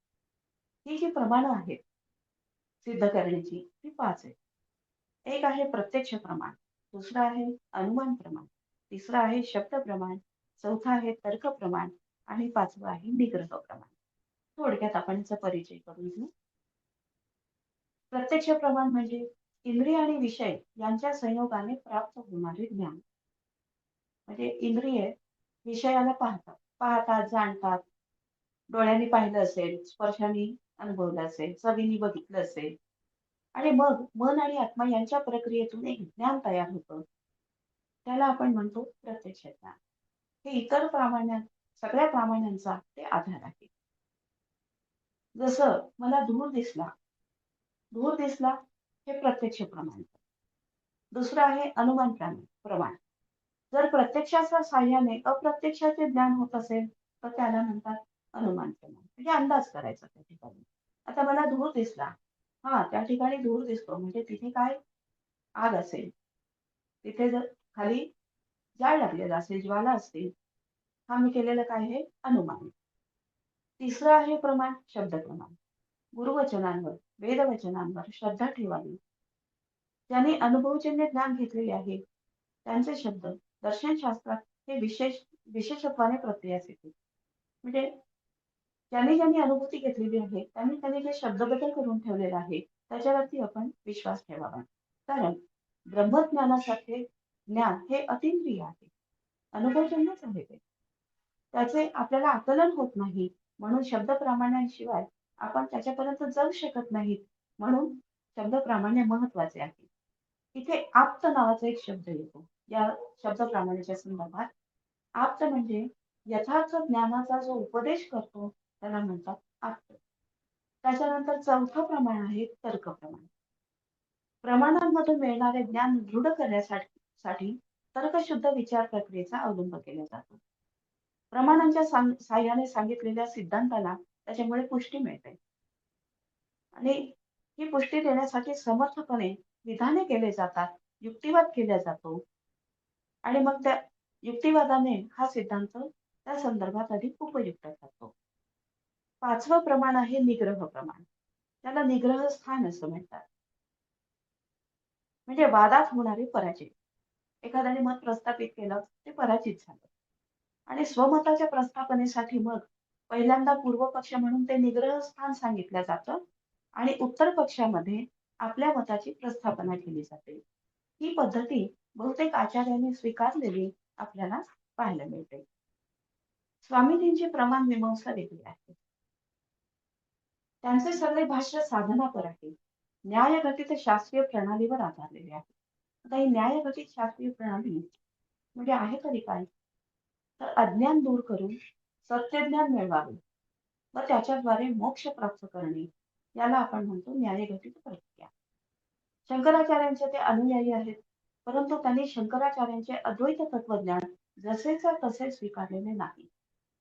ही जी प्रमाणं आहेत सिद्ध करण्याची, ती 5 आहेत. एक आहे प्रत्यक्ष प्रमाण, दुसरं आहे अनुमान प्रमाण, तिसरं आहे शब्द प्रमाण, चौथं आहे तर्क प्रमाण आणि 5वं आहे निग्रह प्रमाण. थोडक्यात आपण याचा परिचय करून घेऊ. प्रत्यक्ष प्रमाण म्हणजे इंद्रिय आणि विषय यांच्या संयोगाने प्राप्त होणारे ज्ञान. म्हणजे इंद्रिय विषयाला पाहतात, जाणतात. डोळ्यांनी पाहिलं असेल, स्पर्शाने अनुभवलं असेल, चवीने बघितलं असेल आणि मग मन आणि आत्मा यांच्या प्रक्रियेतून एक ज्ञान तयार होतं. त्याला आपण म्हणतो प्रत्यक्ष ज्ञान. हे इतर सगळ्या प्रामाण्यांचा ते आधार आहे. जसं मला धूर दिसला हे प्रत्यक्ष प्रमाण. दुसरं आहे अनुमान प्रमाण. जर प्रत्यक्षाच्या साह्याने अप्रत्यक्षाचे ज्ञान होत असेल, तर त्याला म्हणतात अनुमान प्रमाण. म्हणजे अंदाज करायचा त्या ठिकाणी. आता मला धूर दिसला. हा, त्या ठिकाणी धूर दिसतो म्हणजे तिथे काय आग असेल. तिथे जर खाली जाळ लागलेला असेल, ज्वाला असतील, हा मी केलेलं काय आहे अनुमान. तिसरं आहे प्रमाण शब्द प्रमाण. गुरुवचनांवर, वेदवचनांवर श्रद्धा ठेवावी. ज्यांनी अनुभवजन्य ज्ञान घेतलेले आहे त्यांचे शब्द दर्शनशास्त्रात हे विशेषत्वाने प्रक्रियास येते. म्हणजे ज्यांनी ज्यांनी अनुभूती घेतलेली आहे त्यांनी त्यांनी जे शब्दबद्दल करून ठेवलेला आहे त्याच्यावरती आपण विश्वास ठेवावा. कारण ब्रह्मज्ञानासारखे ज्ञान हे अतींद्रिय आहे, अनुभवजन्यच आहे ते. त्याचे आपल्याला आकलन होत नाही, म्हणून शब्द प्रामाण्याशिवाय आपण त्याच्यापर्यंत जाऊ शकत नाहीत. म्हणून शब्द प्रामाण्य महत्वाचे आहे. इथे आप्त नावाचा एक शब्द येतो या शब्द प्रामाण्याच्या संदर्भात. आप्त म्हणजे यथार्थ ज्ञानाचा जो उपदेश करतो त्याला म्हणतात आप्त. त्याच्यानंतर चौथं प्रमाण आहे तर्क प्रमाण. प्रमाणांमधून मिळणारे ज्ञान दृढ करण्यासाठी तर्कशुद्ध विचार प्रक्रियेचा अवलंब केला जातो. प्रमाणांच्या साह्याने सांगितलेल्या सिद्धांताला त्याच्यामुळे पुष्टी मिळते आणि ही पुष्टी देण्यासाठी समर्थपणे विधाने केले जातात, युक्तिवाद केला जातो आणि मग त्या युक्तिवादाने हा सिद्धांत त्या संदर्भात अधिक उपयुक्त ठरतो. पाचवं प्रमाण आहे निग्रह प्रमाण. त्याला निग्रह स्थान असं म्हणतात. म्हणजे वादात होणारे पराजय. एखाद्याने मत प्रस्थापित केलं ते पराजित झालं आणि स्वमताच्या प्रस्थापनेसाठी मग पहिल्यांदा पूर्व पक्ष म्हणून ते निग्रह स्थान सांगितलं जातं आणि उत्तर पक्षामध्ये आपल्या मताची प्रस्थापना केली जाते. ही पद्धती बहुतेक आचार्यांनी स्वीकारलेली आपल्याला पाहायला मिळते. स्वामीजींची प्रमाण मीमांसा वेगळी आहे. त्यांचे सगळे भाष्य साधनापर आहे. न्यायघटित शास्त्रीय प्रणालीवर आधारलेले आहे. आता ही न्यायघटित शास्त्रीय प्रणाली म्हणजे आहे तरी काय? तर अज्ञान दूर करून सत्यज्ञान मिळवावे व त्याच्याद्वारे मोक्ष प्राप्त करणे याला आपण म्हणतो न्यायघटित प्रक्रिया. शंकराचार्यांचे ते अनुयायी आहेत, परंतु त्यांनी शंकराचार्यांचे अद्वैत तत्वज्ञान जसेच्या तसे स्वीकारलेले नाही.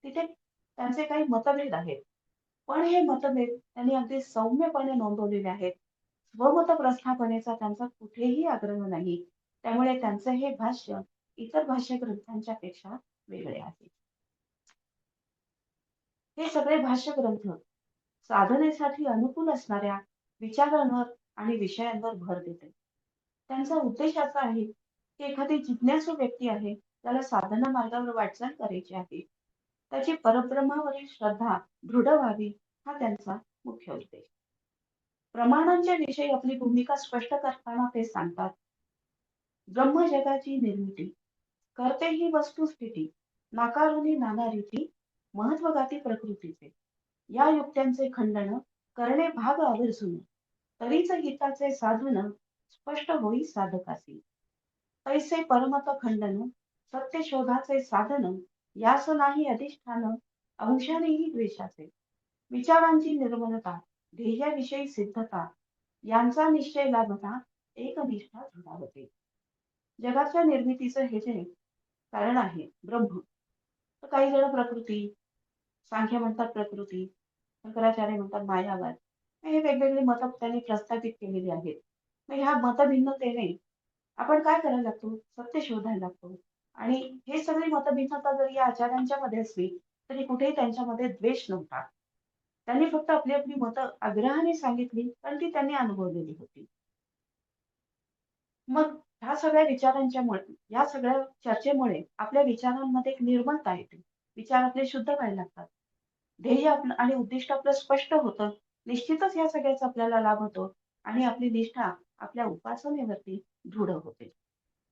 तिथे त्यांचे काही मतभेद आहेत, पण हे मतभेद त्यांनी अगदी सौम्यपणे नोंदवलेले आहेत. स्वमत प्रस्थापनेचा त्यांचा कुठेही आग्रह नाही. त्यामुळे त्यांचे हे भाष्य इतर भाष्य ग्रंथांच्या पेक्षा वेगळे आहे. हे सगळे भाष्य ग्रंथ साधनेसाठी अनुकूल असणाऱ्या विचारांवर आणि विषयांवर भर देते. त्यांचा उद्देश असा आहे की एखादी जिज्ञासू व्यक्ती आहे, त्याला साधना मार्गावर वाटचाल करायची आहे, त्याची परब्रह्मावरील श्रद्धा दृढ व्हावी हा त्यांचा मुख्य उद्देश. प्रमाणांच्या विषयी आपली भूमिका स्पष्ट करताना ते सांगतात, ब्रह्म जगाची निर्मिती करते ही वस्तुस्थिती नाकारुनी नाना रीती महत्वगाती प्रकृतीचे या युक्त्यांचे खंडन करणे भाग आवर्जून तरीच हिताचे साधन स्पष्ट होई साधकासी तैसे परमत खंडन सत्य शोधाचे साधन यास नाही अधिष्ठान अंशानेही द्वेषाचे विचारांची निर्मलता ध्येयाविषयी सिद्धता यांचा निश्चय लाभता एकनिष्ठा दृढावते. जगाच्या निर्मितीचं हे जे कारण आहे ब्रह्म, तर काही जण प्रकृती, सांख्य म्हणतात प्रकृती, शंकराचार्य म्हणतात मायावाद, हे वेगवेगळे मत त्यांनी प्रस्थापित केलेली आहेत. मग ह्या मतभिन्नतेने आपण काय करायला लागतो? सत्य शोधायला लागतो. आणि हे सगळी मतभिन्नता जरी या आचार्यांच्या मध्ये असली तरी कुठेही त्यांच्यामध्ये द्वेष नव्हता. त्यांनी फक्त आपली आपली मतं आग्रहाने सांगितली, पण ती त्यांनी अनुभवलेली होती. मग ह्या सगळ्या या सगळ्या चर्चेमुळे आपल्या विचारांमध्ये एक निर्मलता येते. विचार आपले शुद्ध व्हायला लागतात. ध्येय आपलं आणि उद्दिष्ट आपलं स्पष्ट होतं. निश्चितच या सगळ्याचा आपल्याला लाभ होतो आणि आपली निष्ठा आपल्या उपासनेवरती दृढ होते.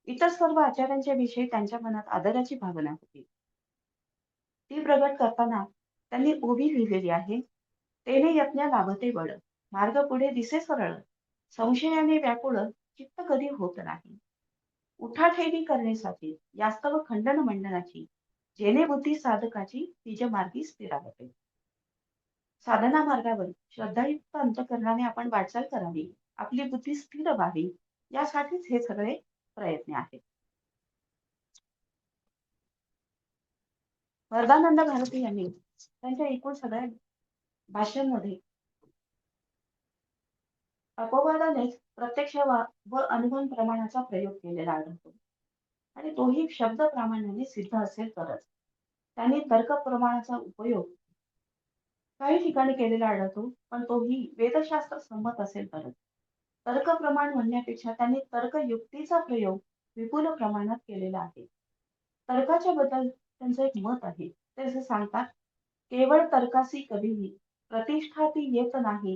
इतर सर्व आचार्यांच्या विषयी त्यांच्या मनात आदराची भावना होती. ती प्रगट करताना त्यांनी ओवी लिहिलेली आहे. तेने यज्ञ लाभते बळ, मार्ग पुढे दिसे सरळ, संशयाने व्याकुळ चित्त कधी होत नाही. उठाठेवी करण्यासाठी यास्तव खंडन मंडनाची, जेणे बुद्धी साधकाची तिज मार्गी स्थिरावते. साधना मार्गावर श्रद्धायुक्त अंतःकरणाने आपण वाटचाल करावी, आपली बुद्धी स्थिर व्हावी, यासाठीच हे सगळे प्रयत्न आहेत. वरदानंद भारती यांनी त्यांच्या एकूण सगळ्या भाषांमध्ये अपवादानेच प्रत्यक्ष व अनुभव प्रमाणाचा प्रयोग केलेला आढळतो आणि तोही शब्द प्रामाण्याने सिद्ध असेल तरच. त्यांनी तर्क प्रमाणाचा उपयोग काही ठिकाणी केलेला आढळतो, पण तोही वेदशास्त्र संमत असेल तरच. तर्क प्रमाण म्हणण्यापेक्षा त्यांनी तर्कयुक्तीचा प्रयोग विपुल प्रमाणात केलेला आहे. तर्काच्या बद्दल त्यांचं एक मत आहे. ते असे सांगतात, केवळ तर्कासी कधीही प्रतिष्ठा ती येत नाही.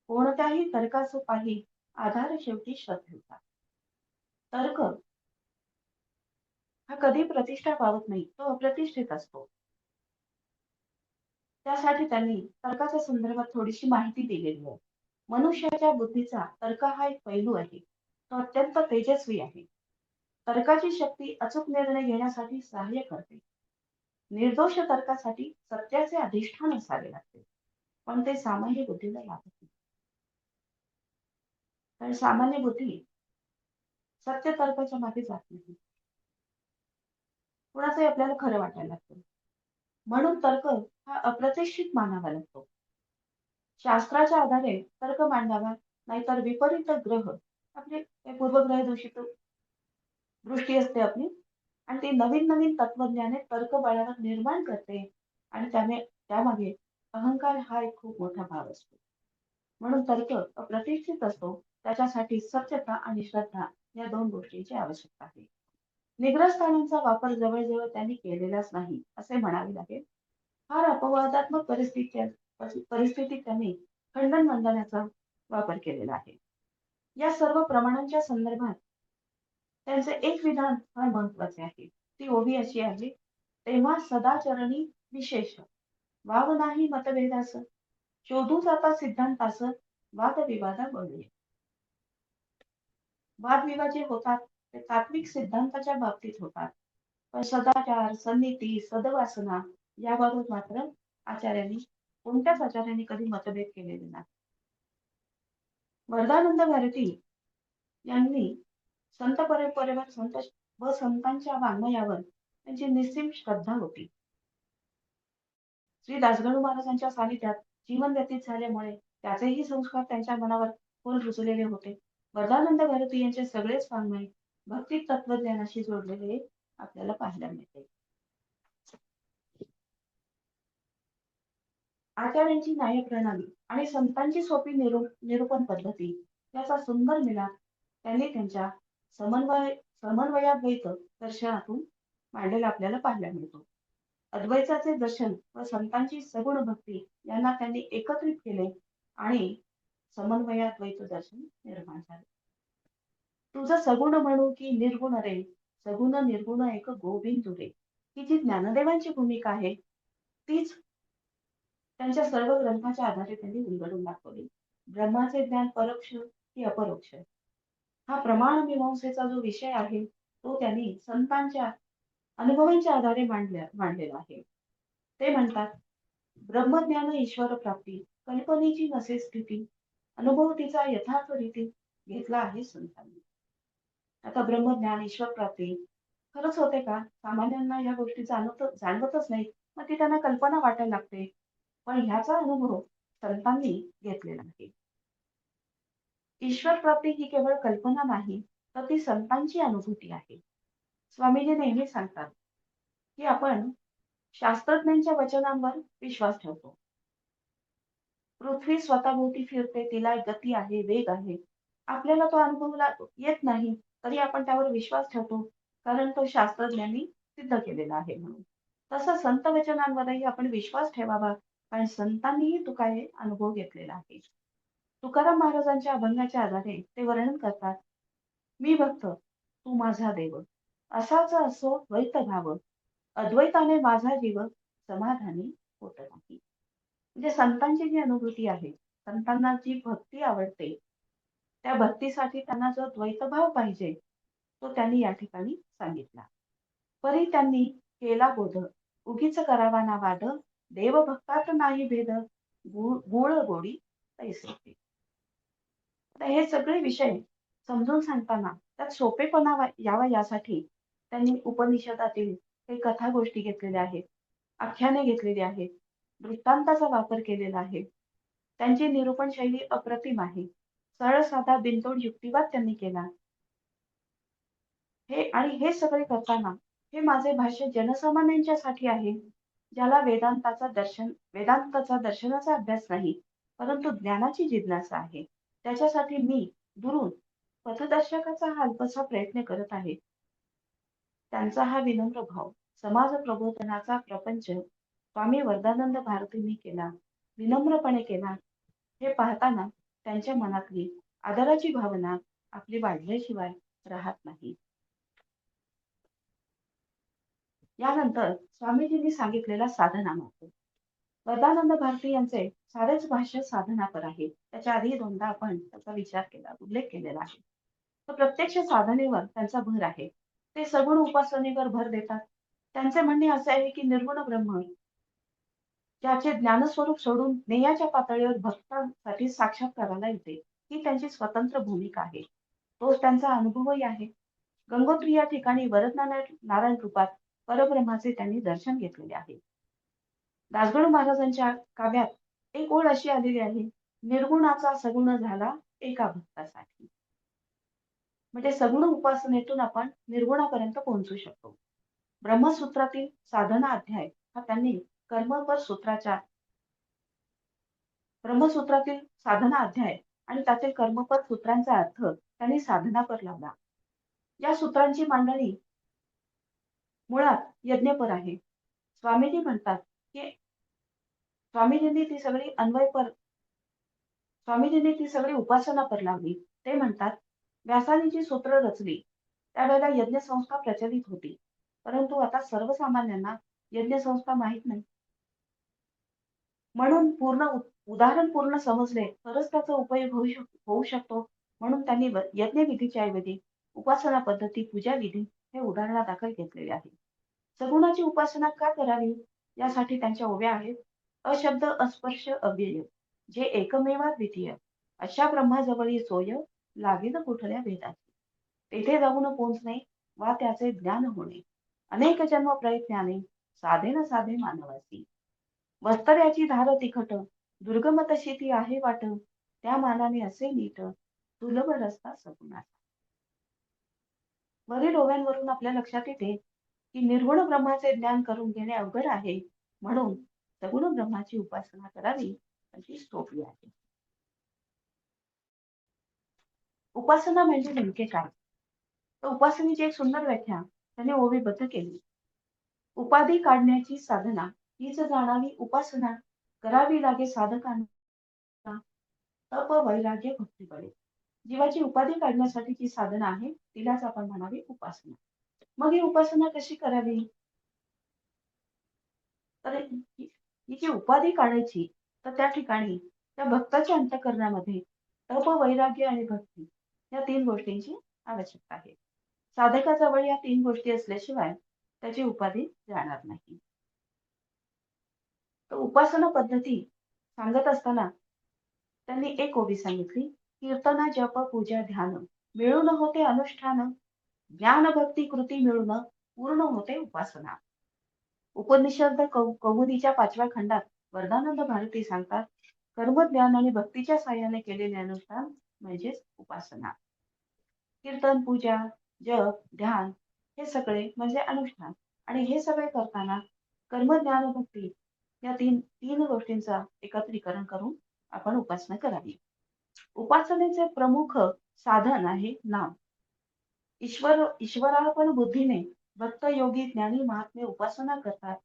कोणत्याही तर्कास पाही आधार शेवटी श्रद्धेचा. तर्क हा कधी प्रतिष्ठा पावत नाही. तो अप्रतिष्ठित असतो. त्यासाठी त्यांनी तर्काच्या संदर्भात थोडीशी माहिती दिलेली आहे. मनुष्याच्या बुद्धीचा तर्क हा एक पैलू आहे. तो अत्यंत तेजस्वी आहे. तर्काची शक्ती अचूक निर्णय घेण्यासाठी सहाय्य करते. निर्दोष तर्कासाठी सत्याचे अधिष्ठान असावे लागते. पण ते सामान्य बुद्धीला लागत नाही. कारण सामान्य बुद्धी सत्य तर्काच्या मागे जात नाही. कुणाचंही आपल्याला खरं वाटायला लागतं. म्हणून तर्क हा अप्रतिष्ठित मानावा लागतो. शास्त्राच्या आधारे तर्क मांडावा, नाहीतर विपरीत ग्रह आपले पूर्वग्रह दूषित दृष्टी असते आपली आणि ती नवीन नवीन तत्वज्ञाने तर्क बळावर निर्माण करते आणि त्यामागे अहंकार हा एक खूप मोठा भाव असतो. म्हणून तर्क अप्रतिष्ठित असतो. त्याच्यासाठी सत्यता आणि श्रद्धा या दोन गोष्टींची आवश्यकता आहे. निग्रस्थानांचा वापर जवळजवळ त्यांनी केलेलाच नाही असे म्हणावे लागेल. फार अपवादात्मक परिस्थितीत त्यांनी खंडन मंडनाचा वापर केलेला आहे. या सर्व प्रमाणांच्या संदर्भात त्यांचे एक विधान फार महत्वाचे आहे. ती ओवी अशी आहे, तेव्हा सदाचरणी विशेष वाव नाही मतभेदास, शोधू जाता सिद्धांतास, वादविवादा बळी. वादविवाद जे होतात ते तात्विक सिद्धांताच्या बाबतीत होतात. पण सदाचार, सन्नीती, सद्वासना याबाबत मात्र कोणत्याच आचार्यांनी कधी मतभेद केलेले नाही. वरदानंद भारती यांनी संत परंपरेवर संतांच्या वाङ्मयावर त्यांची निस्सीम श्रद्धा होती. श्री दासगणू महाराजांच्या सानिध्यात जीवन व्यतीत झाल्यामुळे त्याचेही संस्कार त्यांच्या मनावर खोल रुजलेले होते. वरदानंद भारती यांचे सगळेच वाङ्मय भक्ती तत्वज्ञानाशी जोडलेले आपल्याला पाहायला मिळते. आचार्यांची न्यायप्रणाली आणि संतांची सोपी निरूपण पद्धती याचा सुंदर मिलाप त्यांनी त्यांच्या समन्वयाद्वैत दर्शनातून मांडलेला आपल्याला पाहायला मिळतो. अद्वैताचे दर्शन व संतांची सगुण भक्ती यांना त्यांनी एकत्रित केले आणि समन्वयाद्वैत दर्शन निर्माण झाले. तुझं सगुण म्हणू की निर्गुण रे, सगुण निर्गुण एक गोविंद रे, ही जी ज्ञानदेवांची भूमिका आहे तीच त्यांच्या सर्व ग्रंथाच्या आधारे त्यांनी उलगडून दाखवली. ब्रह्माचे ज्ञान परोक्ष की अपरोक्ष हा प्रमाण मीमांसेचा जो विषय आहे तो त्यांनी संतांच्या अनुभवांच्या आधारे मांडलेला आहे. ते म्हणतात, ब्रह्मज्ञान ईश्वर प्राप्ती कल्पनेची नसे स्थिती, अनुभव तिचा यथार्थ रीती घेतला आहे संतांनी. आता ब्रह्मज्ञान ईश्वर प्राप्ती खरंच होते का? सामान्यांना या गोष्टी जाणवतच नाही. मग ती त्यांना कल्पना वाटायला लागते. पण ह्याचा अनुभव संतांनी घेतलेला आहे. ईश्वर प्राप्ती ही केवळ कल्पना नाही, तर ती संतांची अनुभूती आहे. स्वामीजी नेहमी सांगतात, की आपण शास्त्रज्ञांच्या वचनांवर विश्वास ठेवतो. पृथ्वी स्वतःभोवती फिरते, तिला गती आहे, वेग आहे. आपल्याला तो अनुभवला येत नाही, तरी आपण त्यावर विश्वास ठेवतो, कारण तो शास्त्रज्ञांनी सिद्ध केलेला आहे म्हणून. तसं संत वचनांवरही आपण विश्वास ठेवावा, कारण संतांनीही तो काय अनुभव घेतलेला आहे. तुकाराम महाराजांच्या अभंगाच्या आधारे ते वर्णन करतात, मी भक्त तू माझा देव, असाच असो द्वैत भाव, अद्वैताने माझा जीव समाधानी होत नाही. म्हणजे संतांची जी अनुभूती आहे, संतांना जी भक्ती आवडते, त्या भक्तीसाठी त्यांना जो द्वैतभाव पाहिजे तो त्यांनी या ठिकाणी सांगितला. परी त्यांनी केला बोध, उगीच करावा ना वाद, देवभक्तात नाही भेद, गुळ गोडी तैसे. आता हे सगळे विषय समजून सांगताना त्यात सोपेपणा यावा यासाठी त्यांनी उपनिषदातील काही कथा गोष्टी घेतलेल्या आहेत, आख्याने घेतलेली आहेत, वृत्तांताचा वापर केलेला आहे. त्यांची निरूपण शैली अप्रतिम आहे. सरळ साधा बिनतोड युक्तिवाद त्यांनी केला. हे सगळे करताना हे माझे भाष्य जनसामान्यांच्यासाठी आहे, ज्याला वेदांताचा दर्शनाचा अभ्यास नाही, परंतु ज्ञानाची जिज्ञासा आहे, त्याच्यासाठी मी दुरून पथदर्शकाचा हा अल्पसा प्रयत्न करत आहे. त्यांचा हा विनम्र भाव समाज प्रबोधनाचा प्रपंच स्वामी वरदानंद भारतींनी केला, विनम्रपणे केला, हे पाहताना त्यांच्या मनातली आदराची भावना आपली वाढल्याशिवाय राहत नाही. यानंतर स्वामीजींनी सांगितलेला साधना मार्ग. वरदानंद भारती यांचे सारेच भाष्य साधनापर आहे. त्याच्या आधी दोनदा आपण त्याचा विचार केला, उल्लेख केलेला आहे. तर प्रत्यक्ष साधनेवर त्यांचा भर आहे. ते सगुण उपासनेवर भर देतात. त्यांचे म्हणणे असे आहे की निर्गुण ब्रह्म ज्याचे ज्ञानस्वरूप सोडून ज्ञेयाच्या पातळीवर भक्तांसाठी साक्षात्काराला येते, ही त्यांची स्वतंत्र भूमिका आहे. तोच त्यांचा अनुभवही आहे. गंगोत्री या ठिकाणी नारायण रूपात परब्रह्माचे त्यांनी दर्शन घेतलेले आहे. दासगणू महाराजांच्या काव्यात एक ओळ अशी आलेली आहे, निर्गुणाचा सगुण झाला एका भक्तासाठी. म्हणजे सगुण उपासनेतून आपण निर्गुणापर्यंत पोहोचू शकतो. ब्रह्मसूत्रातील साधना अध्याय हा त्यांनी कर्मपर सूत्राच्या ब्रह्मसूत्रातील साधना अध्याय आणि त्यातील कर्मपर सूत्रांचा अर्थ त्यांनी साधनापर लावला. या सूत्रांची मांडणी मुळात यज्ञपर आहे. स्वामीजी म्हणतात की स्वामीजींनी ती सगळी स्वामीजींनी ती सगळी उपासना पर लावली. ते म्हणतात, व्यासानी जी सूत्र रचली त्यावेळेला यज्ञसंस्था प्रचलित होती, परंतु आता सर्वसामान्यांना यज्ञसंस्था माहीत नाही. म्हणून उदाहरण पूर्ण समजले तरच त्याचा उपयोग होऊ शकतो. म्हणून त्यांनी यज्ञविधीच्या ऐवजी उपासना पद्धती, पूजा विधी हे उदाहरणादाखल घेतलेले आहे. सगुणाची उपासना का करावी यासाठी त्यांच्या ओव्या आहेत. अशब्द अस्पर्श अव्यय जे एकमेवा द्वितीय अशा ब्रह्माजवळी सोय लावीन कुठल्या भेदाची. तेथे जाऊन पोचणे वा त्याचे ज्ञान होणे अनेक जन्म प्रयत्नाने साधे न साधे मानवासी. वस्तऱ्याची धार तिखट दुर्गम तशी ती आहे वाट, त्या मानाने असे नीट सुलभ रस्ता सगुणाचा. वरील ओव्यांवरून आपल्या लक्षात येते की निर्गुण ब्रह्माचे ज्ञान करून घेणे अवघड आहे, म्हणून सगुण ब्रह्माची उपासना करावी अशी सोपी आहे. उपासना म्हणजे नेमके काय? तर उपासनेची एक सुंदर व्याख्या त्याने ओवीबद्ध केली. उपाधी काढण्याची साधना हीच जाणावी उपासना, करावी लागे साधकांना तप वैराग्य भक्तीकडे. जीवाची उपाधी काढण्यासाठीची साधना आहे, तिलाच आपण म्हणावी उपासना. मग ही उपासना कशी करावी? तर ही जी उपाधी काढायची, तर त्या ठिकाणी त्या भक्ताच्या अंतःकरणामध्ये तप, वैराग्य आणि भक्ती या तीन गोष्टींची आवश्यकता आहे. साधकाजवळ या तीन गोष्टी असल्याशिवाय त्याची उपाधी जाणार नाही. तर उपासना पद्धती सांगत असताना त्यांनी एक ओवी सांगितली, कीर्तना जप पूजा ध्यान मिळून होते अनुष्ठान, ज्ञान भक्ती कृती मिळून पूर्ण होते उपासना. उपनिषद कौमुदीच्या 5व्या खंडात वरदानंद भारती सांगतात, कर्म ज्ञान आणि भक्तीच्या साह्याने केलेले अनुष्ठान म्हणजेच उपासना. कीर्तन, पूजा, जप, ध्यान हे सगळे म्हणजे अनुष्ठान. आणि हे सगळे करताना कर्म, ज्ञान, भक्ती या तीन तीन गोष्टींचा एकत्रीकरण करून आपण उपासना करावी. उपासनेचे प्रमुख साधन आहे नाम. ईश्वरार्पण बुद्धीने भक्त, योगी, ज्ञानी, महात्मे उपासना करतात.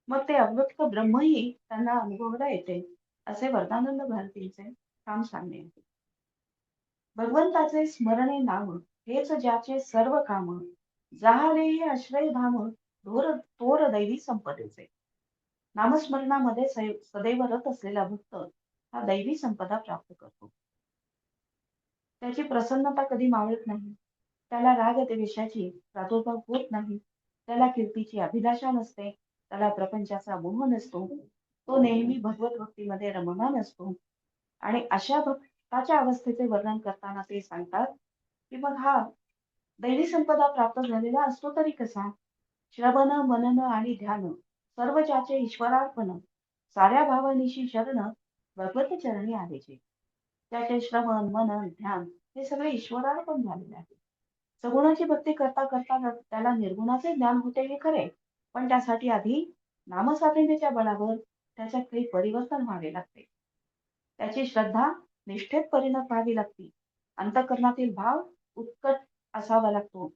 मग ते अव्यक्त ब्रह्मही त्यांना अनुभवता येते, असे वरदानंद भारतीचे काम सांगणे आहे. भगवंताचे स्मरणे नाम हेच ज्याचे सर्व काम, जाहले हे आश्रय धाम थोर दैवी संपदेचे. नामस्मरणामध्ये सदैव रत असलेला भक्त हा दैवी संपदा प्राप्त करतो. त्याची प्रसन्नता कधी मावळत नाही, त्याला राग द्वेषाची प्रादुर्भाव होत नाही, त्याला कीर्तीची अभिलाषा नसते, त्याला प्रपंचाचा मोह नसतो, तो नेहमी भगवत भक्तीमध्ये रममाण असतो. आणि अशा भक्ताच्या अवस्थेचे वर्णन करताना ते सांगतात की मग हा दैवी संपदा प्राप्त झालेला असतो तरी कसा? श्रवण, मनन आणि ध्यान सर्व ज्याचे ईश्वरार्पण, साऱ्या भावानिशी शरण भगवत चरणी आलेचे. त्याचे श्रवण, मनन, ध्यान हे सगळे ईश्वरार्पण झालेले आहे. सगुणाची भक्ती करता करता त्याला निर्गुणाचे ज्ञान होते हे खरे, पण त्यासाठी आधी नामसाधनेच्या बळावर त्याच्यात काही परिवर्तन व्हावे लागते. त्याची श्रद्धा निष्ठेत परिणत व्हावी लागते. अंतःकरणातील भाव उत्कट असावा लागतो.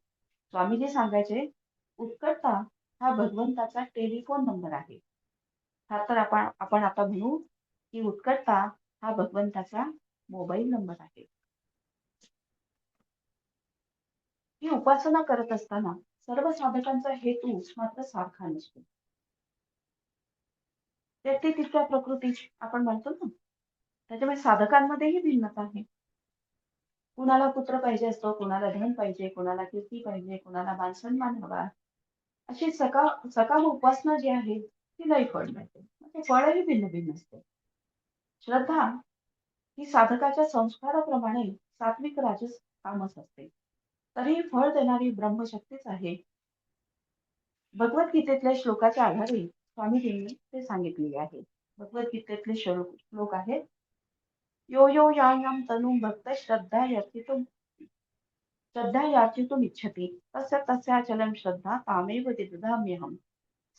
स्वामीजी सांगायचे, उत्कटता हा भगवंताचा टेलिफोन नंबर आहे. हा तर आपण आता म्हणू की उत्कटता हा भगवंताचा मोबाईल नंबर आहे. ही उपासना करत असताना सर्व साधकांचा हेतू मात्र सारखा नसतो. व्यक्ती तितक्या प्रकृती आपण म्हणतो ना, त्याच्यामुळे साधकांमध्येही भिन्नता आहे. कुणाला पुत्र पाहिजे असतो, कुणाला धन पाहिजे, कुणाला कीर्ती पाहिजे, कुणाला मानसन्मान हवा. अशी सकाम उपासना जी आहे ती नाही फळ मिळते. ते फळही भिन्न भिन्न असते. श्रद्धा ही साधकाच्या संस्काराप्रमाणे सात्विक राजस तामस असते. तरीही फळ देणारी ब्रह्मशक्तीच आहे. भगवद्गीतेतल्या श्लोकाच्या आधारे स्वामीजींनी ते सांगितलेले आहे. भगवद्गीतेतले श्लोक आहेत. यो यो यां तनुं भक्त श्रद्धा याचितुम् इच्छति तस्य तस्याचलं श्रद्धा तामेव विदधाम्यहम्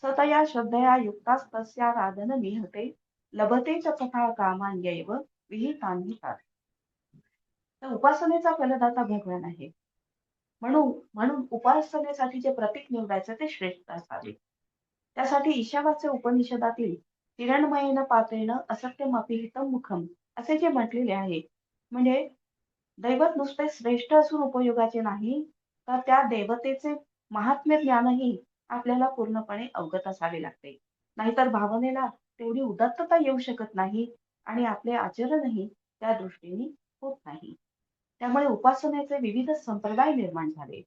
सतया श्रद्धया युक्तास्तस्याराधनमीहते लभते च तथा कामान्यैव विहितान्हि तात. तर उपासनेचा फलदाता भगवान आहे. म्हणून म्हणून उपासनेसाठी जे प्रतीक निवडायचं ते श्रेष्ठ असावे. त्यासाठी ईशावास्य उपनिषदातील हिरण्मयेन पात्रेण असत्यमपि हितं मुखम असे जे म्हटलेले आहे, म्हणजे दैवत नुसते श्रेष्ठ असून उपयोगाचे नाही, तर त्या देवतेचे महात्म्य ज्ञानही आपल्याला पूर्णपणे अवगत असावे लागते. नाहीतर भावनेला तेवढी उदात्तता येऊ शकत नाही आणि आपले आचरणही त्या दृष्टीने होत नाही. त्यामुळे उपासनेचे विविध संप्रदाय निर्माण झाले.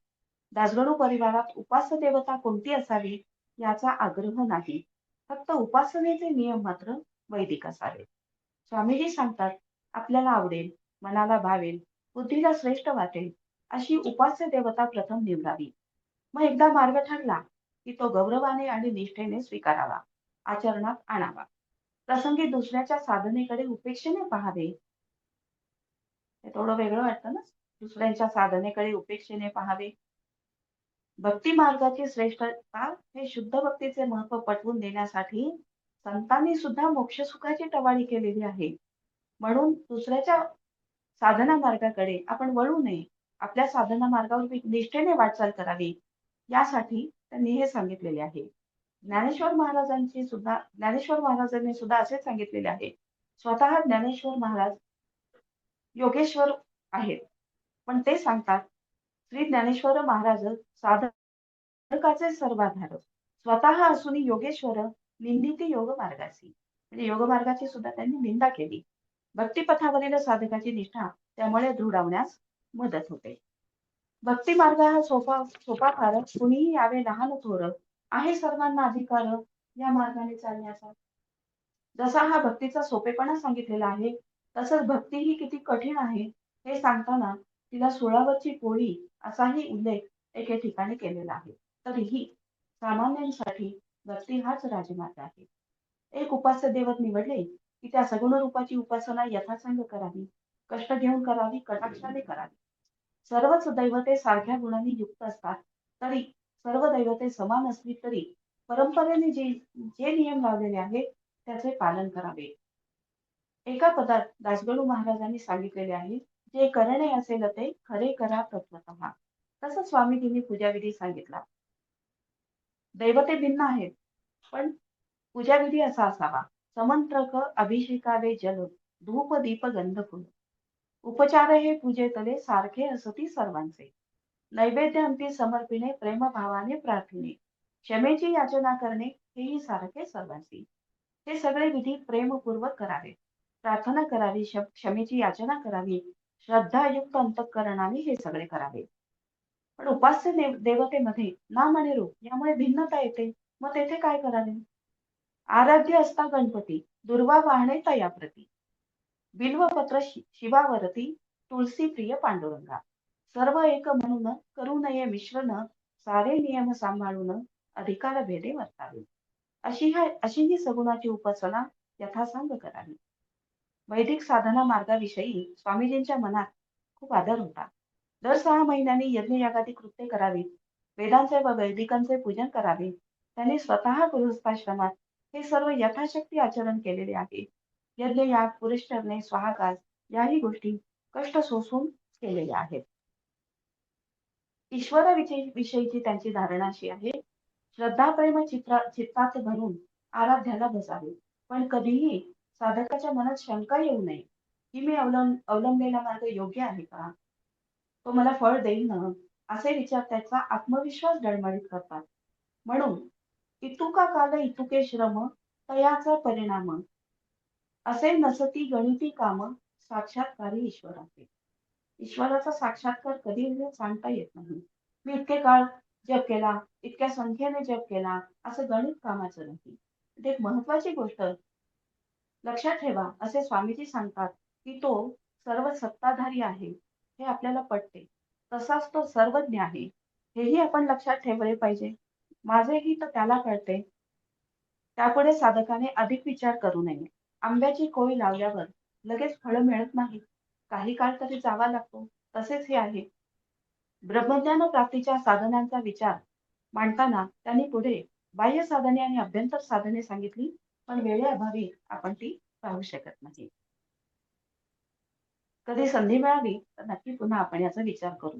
दासगणू परिवारात उपास्य देवता कोणती असावी याचा आग्रह नाही. फक्त उपासनेचे नियम मात्र वैदिक असावे. स्वामीजी सांगतात, आपल्याला आवडेल, मनाला भावेल, बुद्धीला श्रेष्ठ वाटेल अशी उपास्य देवता प्रथम निवडावी. मग एकदा मार्ग ठरला की तो गौरवाने आणि निष्ठेने स्वीकारावा, आचरणात आणावा. प्रसंगी दुसऱ्याच्या साधनेकडे उपेक्षेने पाहावे. हे थोडं वेगळं वाटतं ना, दुसऱ्यांच्या साधनेकडे उपेक्षेने पाहावे. भक्ती मार्गाची श्रेष्ठता हे शुद्ध भक्तीचे महत्व पटवून देण्यासाठी संतांनी सुद्धा मोक्ष सुखाची टवाळी केलेली आहे. म्हणून दुसऱ्याच्या साधना मार्गाकडे आपण वळू नये. आपल्या साधना मार्गावर निष्ठेने वाटचाल करावी. यासाठी त्यांनी हे सांगितलेले आहे. ज्ञानेश्वर महाराजांनी सुद्धा असे सांगितलेले आहे. स्वतः ज्ञानेश्वर महाराज योगेश्वर आहेत. पण ते सांगतात, श्री ज्ञानेश्वर महाराज साधकाचे सर्वाधार स्वतः असून योगेश्वर निंदिती योग मार्गाची, म्हणजे योग मार्गाची सुद्धा त्यांनी निंदा केली. भक्तिपथावरील साधकाची निष्ठा त्यामुळे दृढवण्यास मदत होते. भक्ती मार्ग हा सोपा फार कुणीही यावे लहान थोर आहे सर्वांना अधिकार या मार्गाने चालण्याचा. जसा हा भक्तीचा सोपेपणा सांगितलेला आहे, तसंच भक्ती ही किती कठीण आहे हे सांगताना तिला सुळावरची पोळी असाही उल्लेख एके ठिकाणी केलेला आहे. तरीही सामान्यांसाठी भक्ती हाच राजमार्ग आहे. एक उपास्य दैवत निवडले की त्या सगुण रूपाची उपासना यथासांग करावी, कष्ट घेऊन करावी, कटाक्षाने करावी. सर्वच दैवते सारख्या गुणांनी युक्त असतात. तरी सर्व दैवते समान असली तरी परंपरेने जे जे नियम लावलेले आहेत त्याचे पालन करावे. एका पदात दासगणू महाराजांनी सांगितलेले आहे, जे करणे असेल ते खरे करा तत्वतः. तसं स्वामीजींनी पूजाविधी सांगितला. दैवते भिन्न आहेत, पण पूजाविधी असा असावा. समंत्रक अभिषेकावे जल, धूप दीप गंध फुल. उपचार हे पूजेतले सारखे असती सर्वांचे. नैवेद्य अंती समर्पिणे प्रेमभावाने प्रार्थने. क्षमेची याचना करणे हेही सारखे सर्वांची. हे सगळे विधी प्रेमपूर्वक करावे. प्रार्थना करावी, क्षमेची याचना करावी, श्रद्धायुक्त अंतःकरणाने हे सगळे करावे. पण उपास्य देवतेमध्ये नाम आणि रूप यामुळे भिन्नता येते. मग तेथे काय करावे? आराध्य असता गणपती, दुर्वा वाहणे तयाप्रती. बिल्वपत्र शिवावरती, तुळसी प्रिय पांडुरंगा. सर्व एक म्हणून करू नये मिश्रण, सारे नियम सांभाळून अधिकार भेदे वर्तावे. अशी ही सगुणाची उपासना यथासांग करावी. वैदिक साधना मार्गाविषयी स्वामीजींच्या मनात खूप आदर होता. दर 6 महिन्यांनी यज्ञ यागादी कृत्ये करावीत. वेदांचे व वैदिकांचे पूजन करावे. त्यांनी स्वतः गृहस्थाश्रमात हे सर्व यथाशक्ती आचरण केलेले आहे. यज्ञ याग पुरस्करणे स्वाहागास याही गोष्टी कष्ट सोसून केलेल्या आहेत. विषयीची त्यांची धारणा अशी आहे, श्रद्धा प्रेम चित्तात धरून आराध्याला बसावे, पण कधीही साधकाच्या मनात शंका येऊ नये, की मी अवलंबलेला मार्ग योग्य आहे का? तो मला फळ देईल ना? असे विचार त्याचा आत्मविश्वास डळमळीत करतात. म्हणून इतुका काल इतुके श्रम तयाचा परिणाम असे नसती गणिती काम साक्षात्कारी ईश्वराचे. ईश्वराचा साक्षात्कार कधी होईल सांगता येत नाही. मी इतके काळ जप केला, इतक्या संख्येने जप केला, असं गणित कामाचं नाही. इथे एक महत्वाची गोष्ट लक्षात ठेवा, असे स्वामीजी सांगतात, की तो सर्व सत्ताधारी आहे. हे आपल्याला पटते. तसाच तो सर्वज्ञ आहे. हेही आपण लक्षात ठेवले पाहिजे. माझे हित त्याला कळते. त्यापुढे साधकाने अधिक विचार करू नये. आंब्याची कोय लावल्यावर लगेच फळं मिळत नाही. काही काळ तरी जावा लागतो. तसेच हे आहे. ब्रह्मज्ञान प्राप्तीच्या साधनांचा विचार मांडताना त्यांनी पुढे बाह्य साधने आणि अभ्यंतर साधने सांगितली, पण वेळेअभावी आपण ती पाहू शकत नाही. कधी संधी मिळाली तर नक्की पुन्हा आपण याचा विचार करू.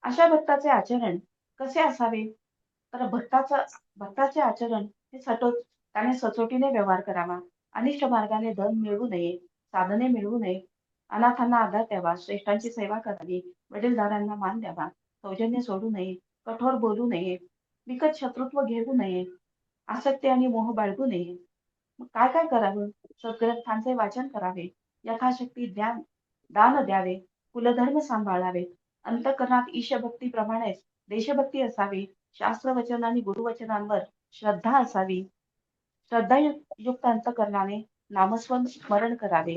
अशा भक्ताचे आचरण कसे असावे? तर भक्ताचे आचरण हे त्याने सचोटीने व्यवहार करावा. अनिष्ट मार्गाने धन मिळवू नये, साधने मिळवू नये, अनाथांना आधार द्यावा, श्रेष्ठांची सेवा करावी, वडीलधाऱ्यांना मान द्यावा, सौजन्य सोडू नये, कठोर बोलू नये, विकत शत्रुत्व घेऊ नये, आसक्ती आणि मोह बाळगू नये. मग काय काय करावं? सद्ग्रंथांचे वाचन करावे, यथाशक्ती दान द्यावे, कुलधर्म सांभाळावे, अंतःकरणात ईशभक्तीप्रमाणेच देशभक्ती असावी, शास्त्रवचन आणि गुरुवचनांवर श्रद्धा असावी, श्रद्धायुक्त अंतःकरणाने स्मरण करावे.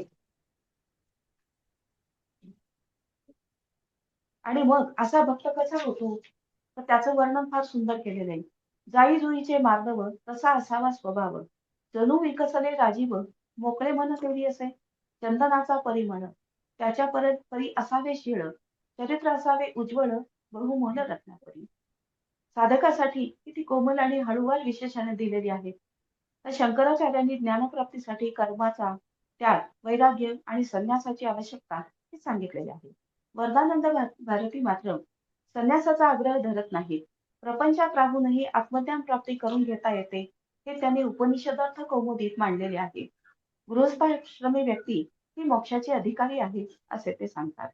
आणि मग असा भक्त कसा होतो? तर त्याचं वर्णन फार सुंदर केलेलं आहे. जाई जुईचे मार्दव तसा असावा स्वभाव. जणू विकसले राजीव मोकळे मन तेरी असे. चंदनाचा परिमळ त्याच्या परी असावे शीळ. चरित्र असावे उज्ज्वल बहुमोल रत्नापरी. साधकासाठी किती कोमल आणि हळूवार विशेषणे दिलेली आहेत. तर शंकराचार्यांनी ज्ञानप्राप्तीसाठी कर्माचा त्याग, वैराग्य आणि संन्यासाची आवश्यकता हे सांगितलेले आहे. वरदानंद भारती मात्र संन्यासाचा आग्रह धरत नाहीत. प्रपंचात राहूनही आत्मज्ञान प्राप्ती करून घेता येते हे त्यांनी उपनिषदार्थ कौमुदीत मांडलेले आहे. गृहस्थाश्रमी व्यक्ती ही मोक्षाची अधिकारी आहे असे ते सांगतात.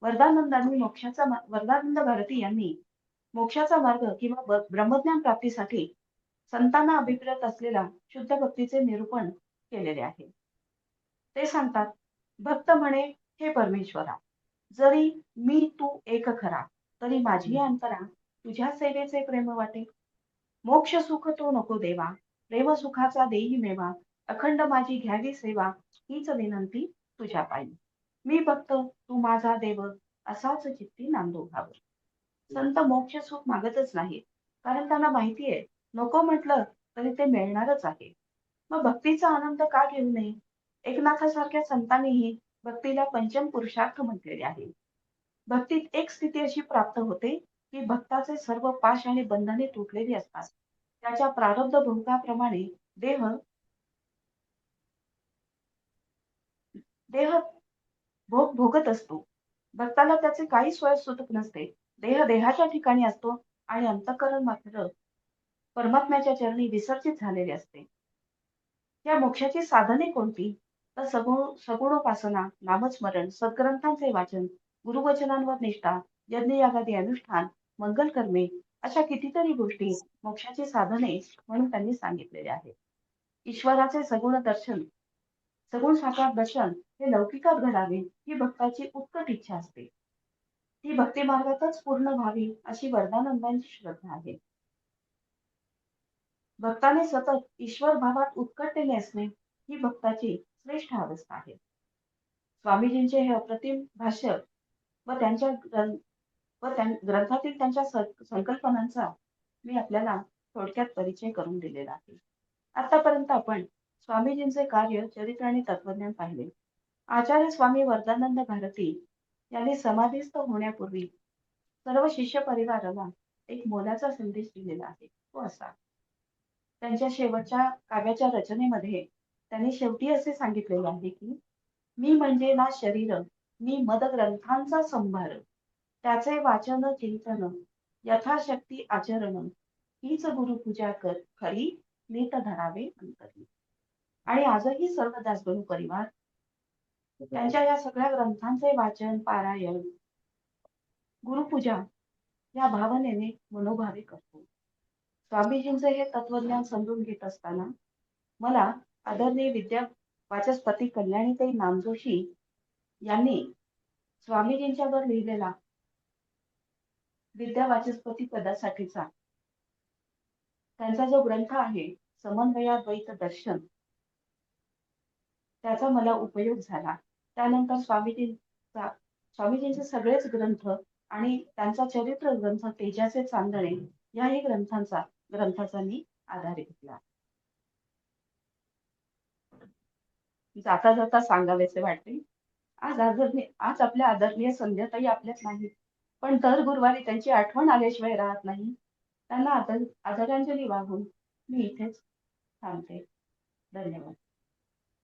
वरदानंद भारती यांनी मोक्षाचा मार्ग किंवा ब्रह्मज्ञान प्राप्तीसाठी संतांना अभिप्रेत असलेला शुद्ध भक्तीचे निरूपण केलेले आहे. ते सांगतात, भक्त म्हणे, हे परमेश्वरा, जरी मी तू एक खरा, तरी माझी अंतरा तुझ्या सेवेचे प्रेम वाटे. मोक्ष सुख तो नको देवा, प्रेम सुखाचा देही मेवा, अखंड माझी घ्यावी सेवा, हीच विनंती तुझ्या पायी. मी भक्त तू माझा देव, असाच चित्ती नांदो भाव. संत मोक्ष सुख मागतच नाही, कारण त्यांना माहिती आहे, नको म्हटलं तरी ते मिळणारच आहे. मग भक्तीचा आनंद का घेऊ नये? एकनाथासारख्या संतांनीही भक्तीला पंचम पुरुषार्थ म्हटलेले आहे. भक्तीत एक स्थिती अशी प्राप्त होते, की भक्ताचे सर्व पाश आणि बंधने तुटलेली असतात. त्याच्या प्रारब्ध भोगाप्रमाणे देह देह भोग भोगत असतो. भक्ताला त्याचे काही सोय सुतक नसते. देह देहाच्या ठिकाणी असतो आणि अंतःकरण मात्र परमात्म्याच्या चरणी विसर्जित झालेले असते. या मोक्षाची साधने कोणती? तर सगुणोपासना, नामस्मरण, सद्ग्रंथांचे वाचन, गुरुवचनांवर निष्ठा, यज्ञयागादी अनुष्ठान, मंगल कर्मे अशा कितीतरी गोष्टी मोक्षाची साधने म्हणून त्यांनी सांगितलेल्या आहेत. ईश्वराचे सगुण साकार दर्शन हे लौकिकात घडावे ही भक्ताची उत्कट इच्छा असते. ती भक्ती मार्गातच पूर्ण व्हावी अशी वरदानंदांची श्रद्धा आहे. भक्ताने सतत ईश्वर भावात उत्कटतेने असणे ही भक्ताची श्रेष्ठ अवस्था आहे. स्वामीजींचे हे अप्रतिम भाष्य व ग्रंथातील त्यांच्या संकल्पनांचा मी आपल्याला थोडक्यात परिचय करून दिलेला आहे. आतापर्यंत आपण स्वामीजींचे कार्य, चरित्र आणि तत्वज्ञान पाहिले. आचार्य स्वामी वरदानंद भारती यांनी समाधीस्थ होण्यापूर्वी सर्व शिष्य परिवाराला एक मोलाचा संदेश दिलेला आहे तो असा. त्यांच्या शेवटच्या काव्याच्या रचनेमध्ये त्यांनी शेवटी असे सांगितलेले आहे की मी म्हणजे ना शरीर, मी मदग्रंथांचा संभार, त्याचे वाचन चिंतन यथाशक्ती आचरण, हीच गुरुपूजा कर खरी, नीत धरावे अंतरी. आणि आजही सर्व दासगणू परिवार त्यांच्या या सगळ्या ग्रंथांचे वाचन, पारायण, गुरुपूजा या भावनेने मनोभावे करतो. स्वामीजींचे हे तत्वज्ञान समजून घेत असताना मला आदरणीय विद्या वाचस्पती कल्याणीताई नामजोशी यांनी स्वामीजींच्या वर लिहिलेला विद्या वाचस्पती पदासाठीचा त्यांचा जो ग्रंथ आहे समन्वयाद्वैत दर्शन, त्याचा मला उपयोग झाला. त्यानंतर स्वामीजींचे सगळेच ग्रंथ आणि त्यांचा चरित्र ग्रंथ तेजाचे चांदणे याही ग्रंथाचा मी आधार घेतला. जाता जाता सांगावेसे वाटते, आज आपल्या आदरणीय संध्याताई आपल्यात नाहीत, पण दर गुरुवारी त्यांची आठवण आल्याशिवाय राहत नाही. त्यांना आदरांजली वाहून मी इथेच थांबते. धन्यवाद.